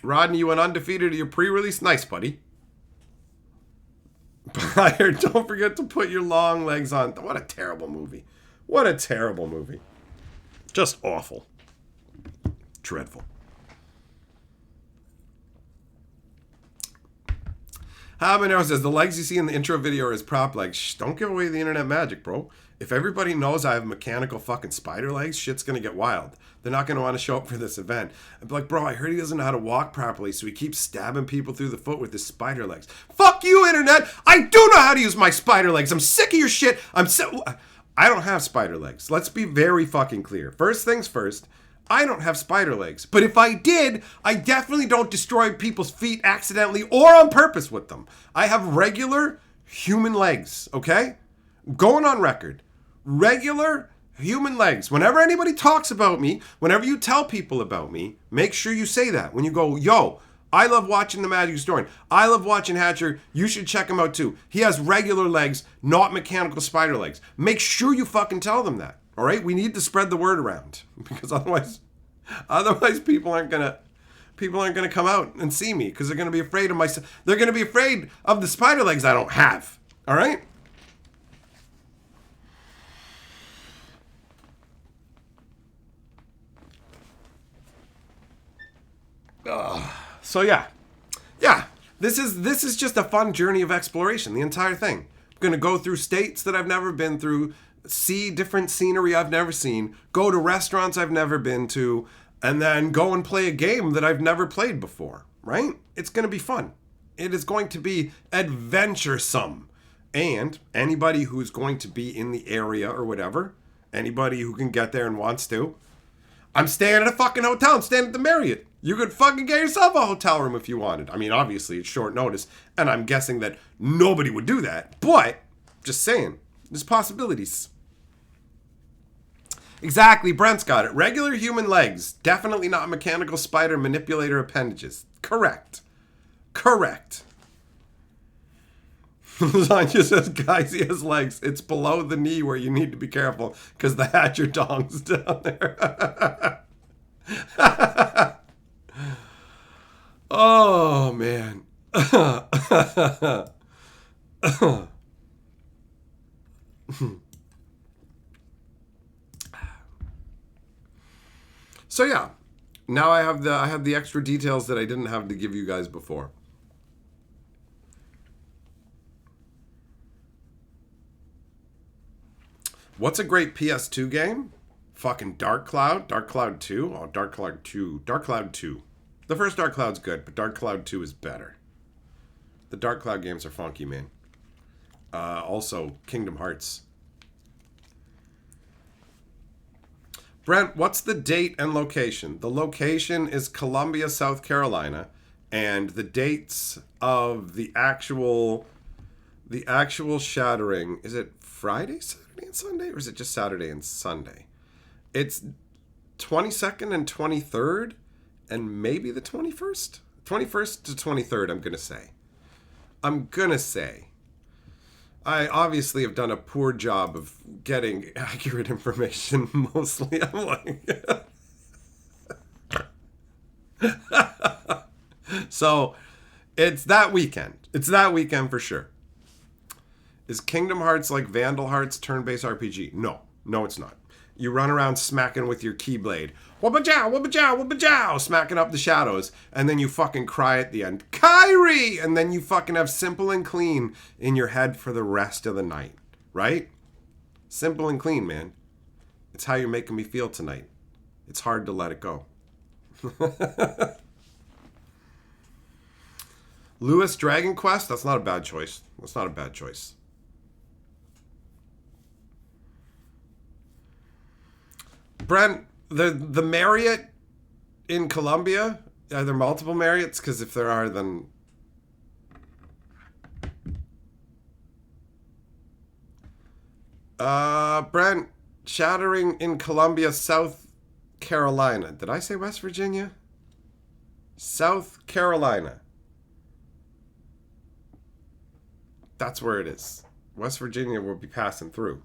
Rodney, you went undefeated at your pre-release. Nice, buddy. Buyer, don't forget to put your long legs on. What a terrible movie. What a terrible movie. Just awful. Dreadful. Habanero says, the legs you see in the intro video are his prop legs. Shh, don't give away the internet magic, bro. If everybody knows I have mechanical fucking spider legs, shit's gonna get wild. They're not gonna want to show up for this event. I'd be like, bro, I heard he doesn't know how to walk properly, so he keeps stabbing people through the foot with his spider legs. Fuck you, internet! I do know how to use my spider legs. I'm sick of your shit. I don't have spider legs. Let's be very fucking clear. First things first, I don't have spider legs. But if I did, I definitely don't destroy people's feet accidentally or on purpose with them. I have regular human legs, okay? Going on record. Regular human legs. Whenever anybody talks about me, whenever you tell people about me, make sure you say that. When you go, yo, I love watching The Magic Historian. I love watching Hatcher. You should check him out too. He has regular legs, not mechanical spider legs. Make sure you fucking tell them that. All right? We need to spread the word around because otherwise people aren't gonna come out and see me because they're gonna be afraid of myself. They're gonna be afraid of the spider legs I don't have. All right? So yeah, this is just a fun journey of exploration. The entire thing. I'm gonna go through states that I've never been through, see different scenery I've never seen, go to restaurants I've never been to, and then go and play a game that I've never played before. Right? It's gonna be fun. It is going to be adventuresome, and anybody who's going to be in the area or whatever, anybody who can get there and wants to. I'm staying at a fucking hotel. I'm staying at the Marriott. You could fucking get yourself a hotel room if you wanted. I mean, obviously, it's short notice, and I'm guessing that nobody would do that. But, just saying, there's possibilities. Exactly, Brent's got it. Regular human legs. Definitely not mechanical spider manipulator appendages. Correct. Lasagna says, guys, he has legs. It's below the knee where you need to be careful because the Hatcher dong's down there. Oh, man. So yeah, now I have the extra details that I didn't have to give you guys before. What's a great PS2 game? Fucking Dark Cloud 2. Oh, Dark Cloud 2. The first Dark Cloud's good, but Dark Cloud 2 is better. The Dark Cloud games are funky, man. Also, Kingdom Hearts. Brent, what's the date and location? The location is Columbia, South Carolina, and the dates of the actual shattering, is it Friday, Saturday, and Sunday, or is it just Saturday and Sunday? It's 22nd and 23rd, and maybe the 21st? 21st to 23rd, I'm gonna say. I obviously have done a poor job of getting accurate information, mostly. I'm like... So, it's that weekend. It's that weekend for sure. Is Kingdom Hearts like Vandal Hearts turn-based RPG? No. No, it's not. You run around smacking with your keyblade. Wubba-jow, wubba-jow, wubba-jow, smacking up the shadows. And then you fucking cry at the end. Kyrie! And then you fucking have Simple and Clean in your head for the rest of the night. Right? Simple and clean, man. It's how you're making me feel tonight. It's hard to let it go. Lewis Dragon Quest? That's not a bad choice. Brent, the Marriott in Columbia, are there multiple Marriotts? Because if there are, then... Brent, shattering in Columbia, South Carolina. Did I say West Virginia? South Carolina. That's where it is. West Virginia will be passing through.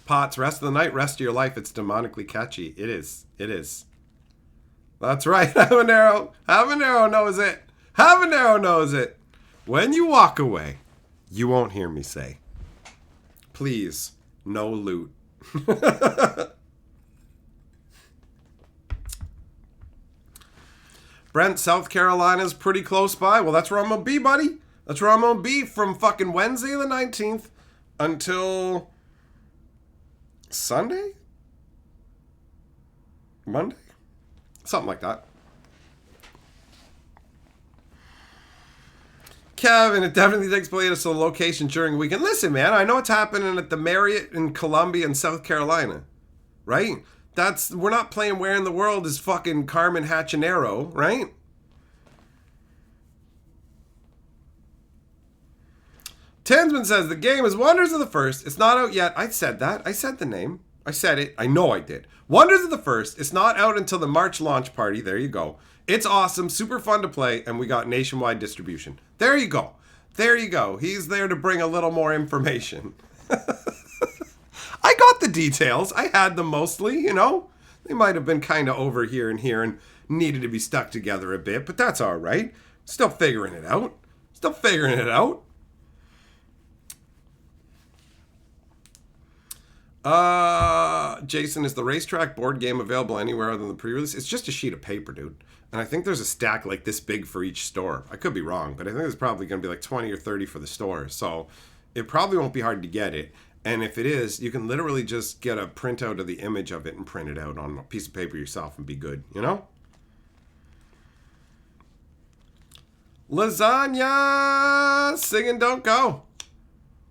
Potts, rest of the night, rest of your life. It's demonically catchy. It is. It is. That's right. Habanero. Habanero knows it. Habanero knows it. When you walk away, you won't hear me say, please, no loot. Brent, South Carolina's pretty close by. Well, that's where I'm going to be, buddy. That's where I'm going to be from fucking Wednesday the 19th until Sunday? Monday? Something like that. Kevin, it definitely takes place on location during the weekend. Listen, man, I know it's happening at the Marriott in Columbia and South Carolina, right? We're not playing Where in the World is fucking Carmen Hachinero, right? Tansman says, the game is Wonders of the First. It's not out yet. I said that. I said the name. I said it. I know I did. Wonders of the First. It's not out until the March launch party. There you go. It's awesome. Super fun to play. And we got nationwide distribution. There you go. There you go. He's there to bring a little more information. I got the details. I had them mostly, you know. They might have been kind of over here and needed to be stuck together a bit. But that's all right. Still figuring it out. Still figuring it out. Jason, is the racetrack board game available anywhere other than the pre-release? It's just a sheet of paper, dude. And I think there's a stack like this big for each store. I could be wrong, but I think there's probably going to be like 20 or 30 for the store. So it probably won't be hard to get it. And if it is, you can literally just get a printout of the image of it and print it out on a piece of paper yourself and be good, you know? Lasagna! Singing Don't Go.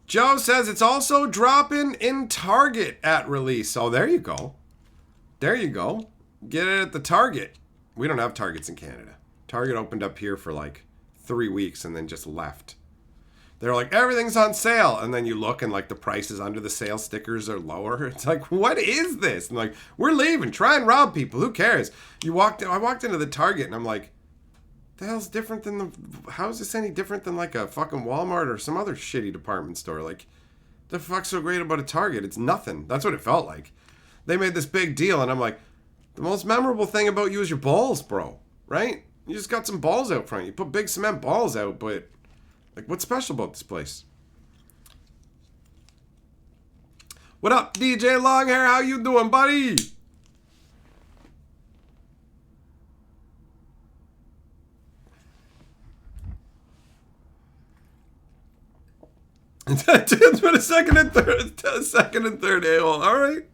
Joe says it's also dropping in Target at release. Oh, there you go. There you go. Get it at the Target. We don't have Targets in Canada. Target opened up here for like 3 weeks and then just left. They're like, everything's on sale. And then you look and like the prices under the sale stickers are lower. It's like, what is this? And like, we're leaving. Try and rob people. Who cares? I walked into the Target and I'm like, the hell's different than how is this any different than like a fucking Walmart or some other shitty department store? Like, the fuck's so great about a Target? It's nothing. That's what it felt like. They made this big deal and I'm like, the most memorable thing about you is your balls, bro. Right? You just got some balls out front. You put big cement balls out, but like, what's special about this place? What up, DJ Longhair? How you doing, buddy? Tim's been a second and third a-hole. All right.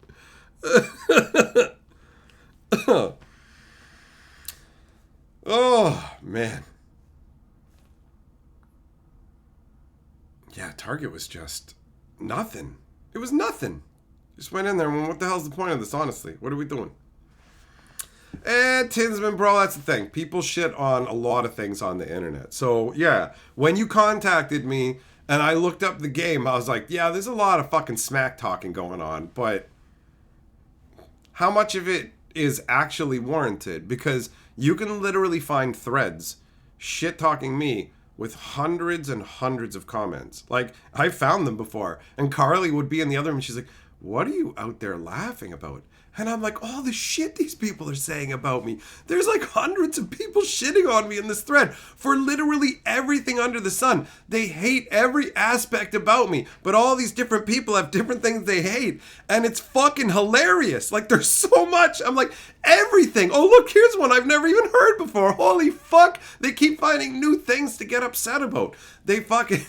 Oh, man. Yeah, Target was just nothing. It was nothing. Just went in there and went, what the hell's the point of this, honestly? What are we doing? And Tinsman, bro, that's the thing. People shit on a lot of things on the internet. So, yeah, when you contacted me and I looked up the game, I was like, yeah, there's a lot of fucking smack talking going on. But how much of it is actually warranted? Because you can literally find threads shit talking me with hundreds and hundreds of comments. Like, I found them before. And Carly would be in the other room and she's like, what are you out there laughing about? And I'm like, all the shit these people are saying about me. There's like hundreds of people shitting on me in this thread for literally everything under the sun. They hate every aspect about me, but all these different people have different things they hate. And it's fucking hilarious. Like, there's so much. I'm like, everything. Oh, look, here's one I've never even heard before. Holy fuck. They keep finding new things to get upset about. They fucking...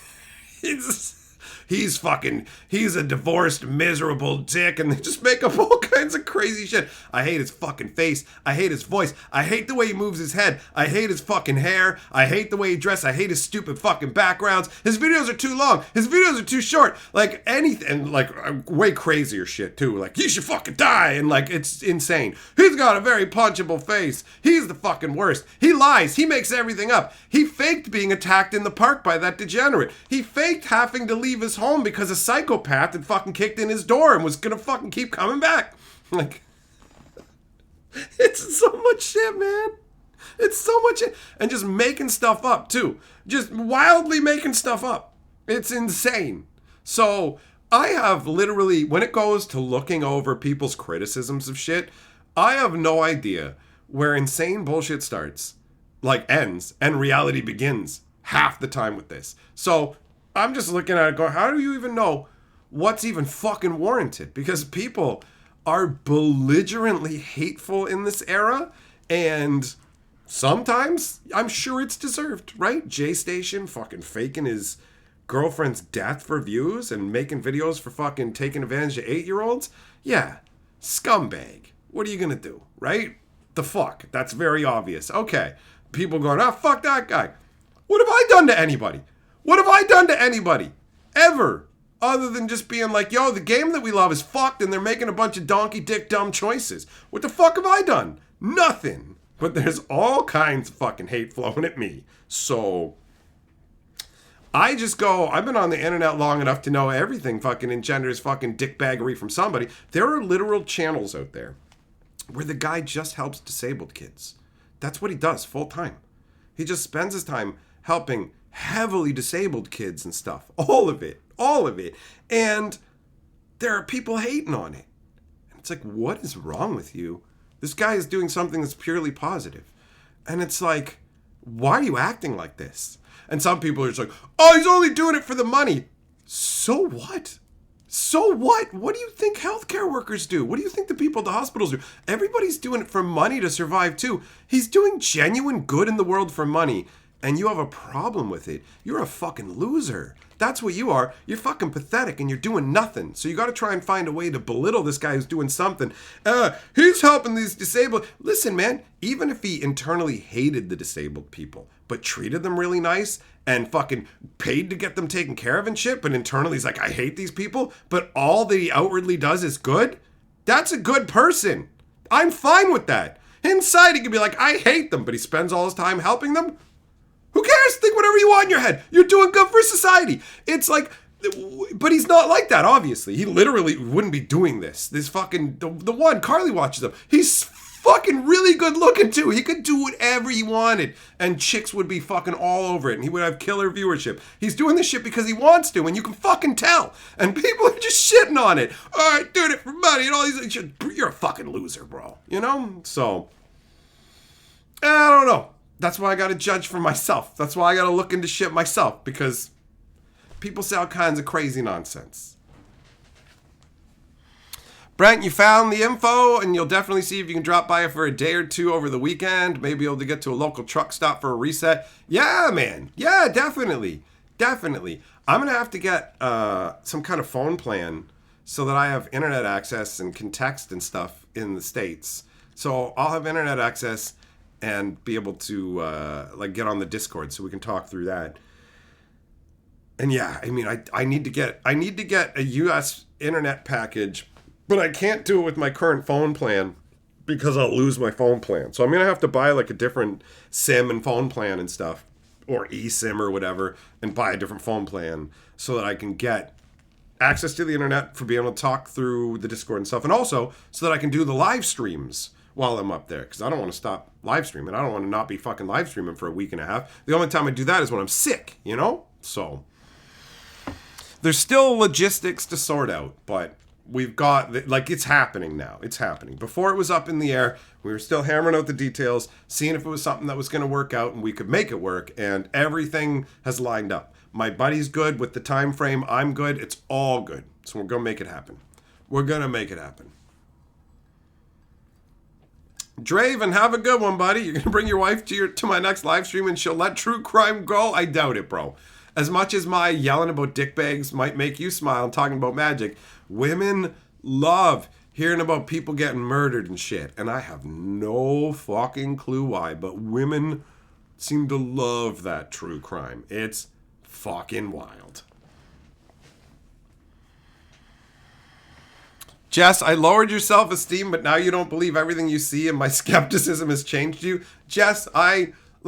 He's a divorced, miserable dick, and they just make up all kinds of crazy shit. I hate his fucking face. I hate his voice. I hate the way he moves his head. I hate his fucking hair. I hate the way he dresses. I hate his stupid fucking backgrounds. His videos are too long. His videos are too short. Like, anything, like, way crazier shit, too. Like, you should fucking die, and, like, it's insane. He's got a very punchable face. He's the fucking worst. He lies. He makes everything up. He faked being attacked in the park by that degenerate. He faked having to leave his home because a psychopath had fucking kicked in his door and was gonna fucking keep coming back. Like, it's so much shit, man. It's so much shit. And just making stuff up, too. Just wildly making stuff up. It's insane. So, I have literally, when it goes to looking over people's criticisms of shit, I have no idea where insane bullshit starts, like ends, and reality begins half the time with this. So, I'm just looking at it going, how do you even know what's even fucking warranted? Because people are belligerently hateful in this era, and sometimes I'm sure it's deserved, right? J Station fucking faking his girlfriend's death for views and making videos for fucking taking advantage of 8-year-olds. Yeah, scumbag. What are you gonna do, right? The fuck? That's very obvious. Okay, people going, fuck that guy. What have I done to anybody? What have I done to anybody? Ever? Other than just being like, yo, the game that we love is fucked and they're making a bunch of donkey dick dumb choices. What the fuck have I done? Nothing. But there's all kinds of fucking hate flowing at me. So I just go, I've been on the internet long enough to know everything fucking engenders fucking dickbaggery from somebody. There are literal channels out there where the guy just helps disabled kids. That's what he does full time. He just spends his time helping heavily disabled kids and stuff. All of it. And there are people hating on it. And it's like, what is wrong with you? This guy is doing something that's purely positive. And it's like, why are you acting like this? And some people are just like, oh, he's only doing it for the money. So what? So what? What do you think healthcare workers do? What do you think the people at the hospitals do? Everybody's doing it for money to survive too. He's doing genuine good in the world for money. And you have a problem with it. You're a fucking loser. That's what you are. You're fucking pathetic and you're doing nothing. So you got to try and find a way to belittle this guy who's doing something. He's helping these disabled. Listen, man, even if he internally hated the disabled people, but treated them really nice and fucking paid to get them taken care of and shit, but internally he's like, I hate these people, but all that he outwardly does is good, that's a good person. I'm fine with that. Inside he can be like, I hate them, but he spends all his time helping them. Who cares? Think whatever you want in your head. You're doing good for society. It's like, but he's not like that, obviously. He literally wouldn't be doing this. This fucking, the one, Carly watches him. He's fucking really good looking too. He could do whatever he wanted. And chicks would be fucking all over it. And he would have killer viewership. He's doing this shit because he wants to. And you can fucking tell. And people are just shitting on it. All right, doing it for money and all these. You're a fucking loser, bro. You know? So, I don't know. That's why I got to judge for myself. That's why I got to look into shit myself, because people say all kinds of crazy nonsense. Brent, you found the info, and you'll definitely see if you can drop by for a day or two over the weekend. Maybe able to get to a local truck stop for a reset. Yeah, man. Yeah, definitely. Definitely. I'm going to have to get some kind of phone plan so that I have internet access and can text and stuff in the States. So I'll have internet access and be able to like get on the Discord so we can talk through that. And yeah, I mean, I need to get a US internet package, but I can't do it with my current phone plan because I'll lose my phone plan. So I'm gonna have to buy like a different SIM and phone plan and stuff, or eSIM or whatever, and buy a different phone plan so that I can get access to the internet for being able to talk through the Discord and stuff, and also so that I can do the live streams while I'm up there, because I don't want to stop live streaming. I don't want to not be fucking live streaming for a week and a half. The only time I do that is when I'm sick, you know? So there's still logistics to sort out, but we've got, like, it's happening now. It's happening. Before it was up in the air, we were still hammering out the details, seeing if it was something that was going to work out and we could make it work, and everything has lined up. My buddy's good with the time frame. I'm good. It's all good. So we're going to make it happen. We're going to make it happen. Draven, have a good one, buddy. You're going to bring your wife to my next live stream and she'll let true crime go? I doubt it, bro. As much as my yelling about dick bags might make you smile and talking about magic, women love hearing about people getting murdered and shit. And I have no fucking clue why, but women seem to love that true crime. It's fucking wild. Jess, I lowered your self-esteem, but now you don't believe everything you see and my skepticism has changed you. Jess,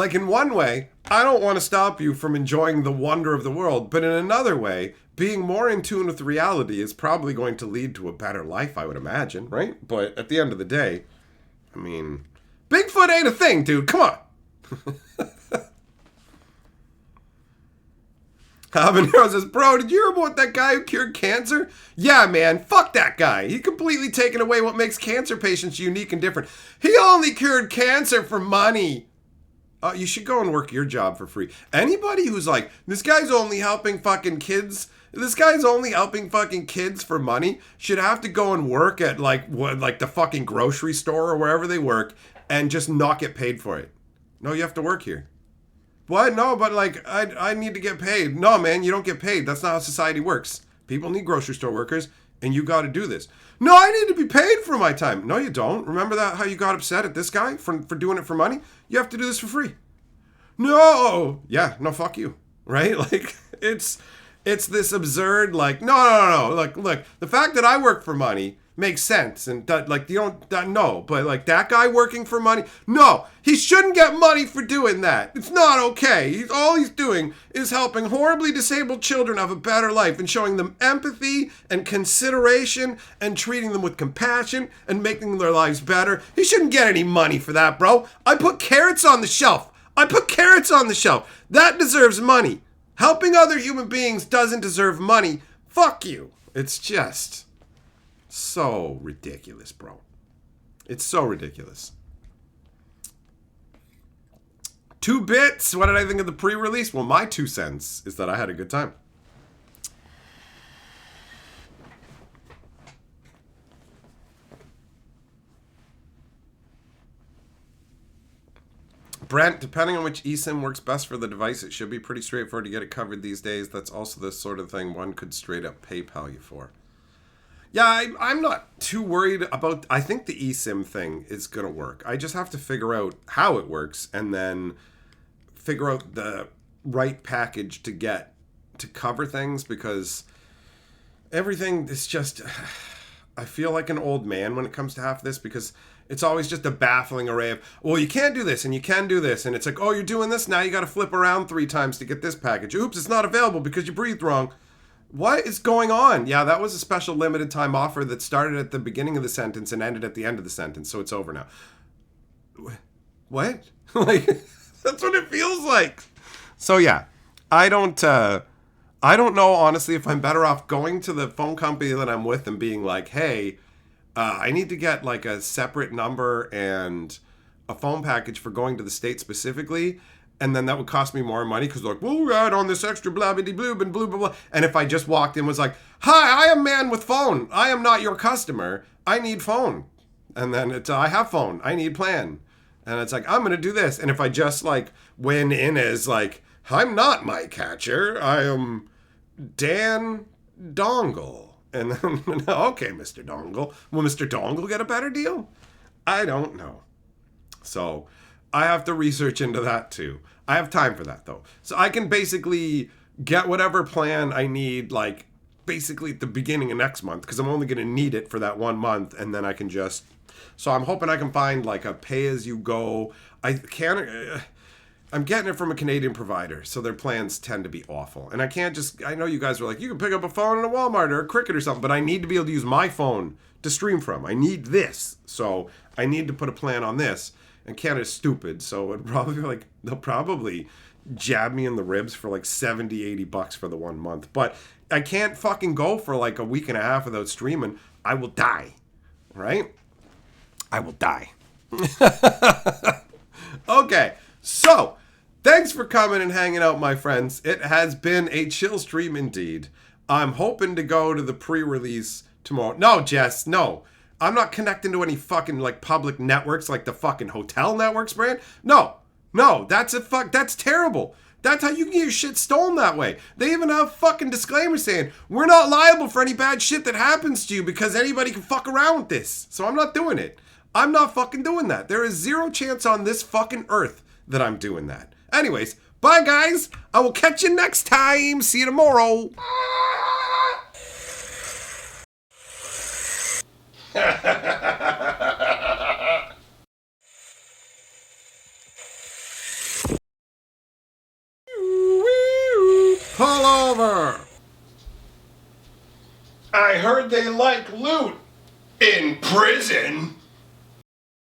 Like, in one way, I don't want to stop you from enjoying the wonder of the world, but in another way, being more in tune with reality is probably going to lead to a better life, I would imagine, right? But at the end of the day, I mean, Bigfoot ain't a thing, dude. Come on. Habanero says, bro, did you hear about that guy who cured cancer? Yeah, man, fuck that guy. He completely taken away what makes cancer patients unique and different. He only cured cancer for money. You should go and work your job for free. Anybody who's like, this guy's only helping fucking kids, for money, should have to go and work at like the fucking grocery store or wherever they work and just not get paid for it. No, you have to work here. What? No, but like, I need to get paid. No, man, you don't get paid. That's not how society works. People need grocery store workers, and you got to do this. No, I need to be paid for my time. No, you don't. Remember that how you got upset at this guy for doing it for money? You have to do this for free. No. Yeah, no, fuck you. Right? Like, it's this absurd, like, no. Look, the fact that I work for money makes sense. And like, you don't, no, but like that guy working for money, no, he shouldn't get money for doing that. It's not okay. All he's doing is helping horribly disabled children have a better life and showing them empathy and consideration and treating them with compassion and making their lives better. He shouldn't get any money for that, bro. I put carrots on the shelf. That deserves money. Helping other human beings doesn't deserve money. Fuck you. It's just so ridiculous, bro. It's so ridiculous. 2 bits. What did I think of the pre-release? Well, my 2 cents is that I had a good time. Brent, depending on which eSIM works best for the device, it should be pretty straightforward to get it covered these days. That's also the sort of thing one could straight up PayPal you for. Yeah, I'm not too worried about... I think the eSIM thing is going to work. I just have to figure out how it works and then figure out the right package to get to cover things, because everything is just... I feel like an old man when it comes to half this, because it's always just a baffling array of, well, you can't do this and you can do this. And it's like, oh, you're doing this? Now you got to flip around 3 times to get this package. Oops, it's not available because you breathed wrong. What is going on? Yeah, that was a special limited time offer that started at the beginning of the sentence and ended at the end of the sentence. So it's over now. What? Like, that's what it feels like. So yeah, I don't know, honestly, if I'm better off going to the phone company that I'm with and being like, hey, I need to get like a separate number and a phone package for going to the States specifically. And then that would cost me more money because they're like, well, we'll add on this extra blah, blah, blah, blah, blah, blah. And if I just walked in and was like, hi, I am man with phone. I am not your customer. I need phone. And then it's, I have phone. I need plan. And it's like, I'm going to do this. And if I just like went in as like, I'm not my catcher. I am Dan Dongle. And then, okay, Mr. Dongle. Will Mr. Dongle get a better deal? I don't know. So I have to research into that too. I have time for that though. So I can basically get whatever plan I need, like basically at the beginning of next month, because I'm only going to need it for that 1 month. And then I can just, so I'm hoping I can find like a pay as you go. I'm getting it from a Canadian provider, so their plans tend to be awful. And I can't just, I know you guys were like, you can pick up a phone in a Walmart or a Cricket or something, but I need to be able to use my phone to stream from. I need this. So I need to put a plan on this. And Canada's stupid, so it'd probably be like, they'll probably jab me in the ribs for like $70-$80 for the 1 month. But I can't fucking go for like a week and a half without streaming. I will die. Right? I will die. Okay, so thanks for coming and hanging out, my friends. It has been a chill stream indeed. I'm hoping to go to the pre-release tomorrow. No, Jess, no. I'm not connecting to any fucking like public networks like the fucking hotel networks brand. No, that's terrible. That's how you can get your shit stolen that way. They even have fucking disclaimers saying, we're not liable for any bad shit that happens to you because anybody can fuck around with this. So I'm not doing it. I'm not fucking doing that. There is 0 chance on this fucking earth that I'm doing that. Anyways, bye guys. I will catch you next time. See you tomorrow. over. I heard they like loot in prison.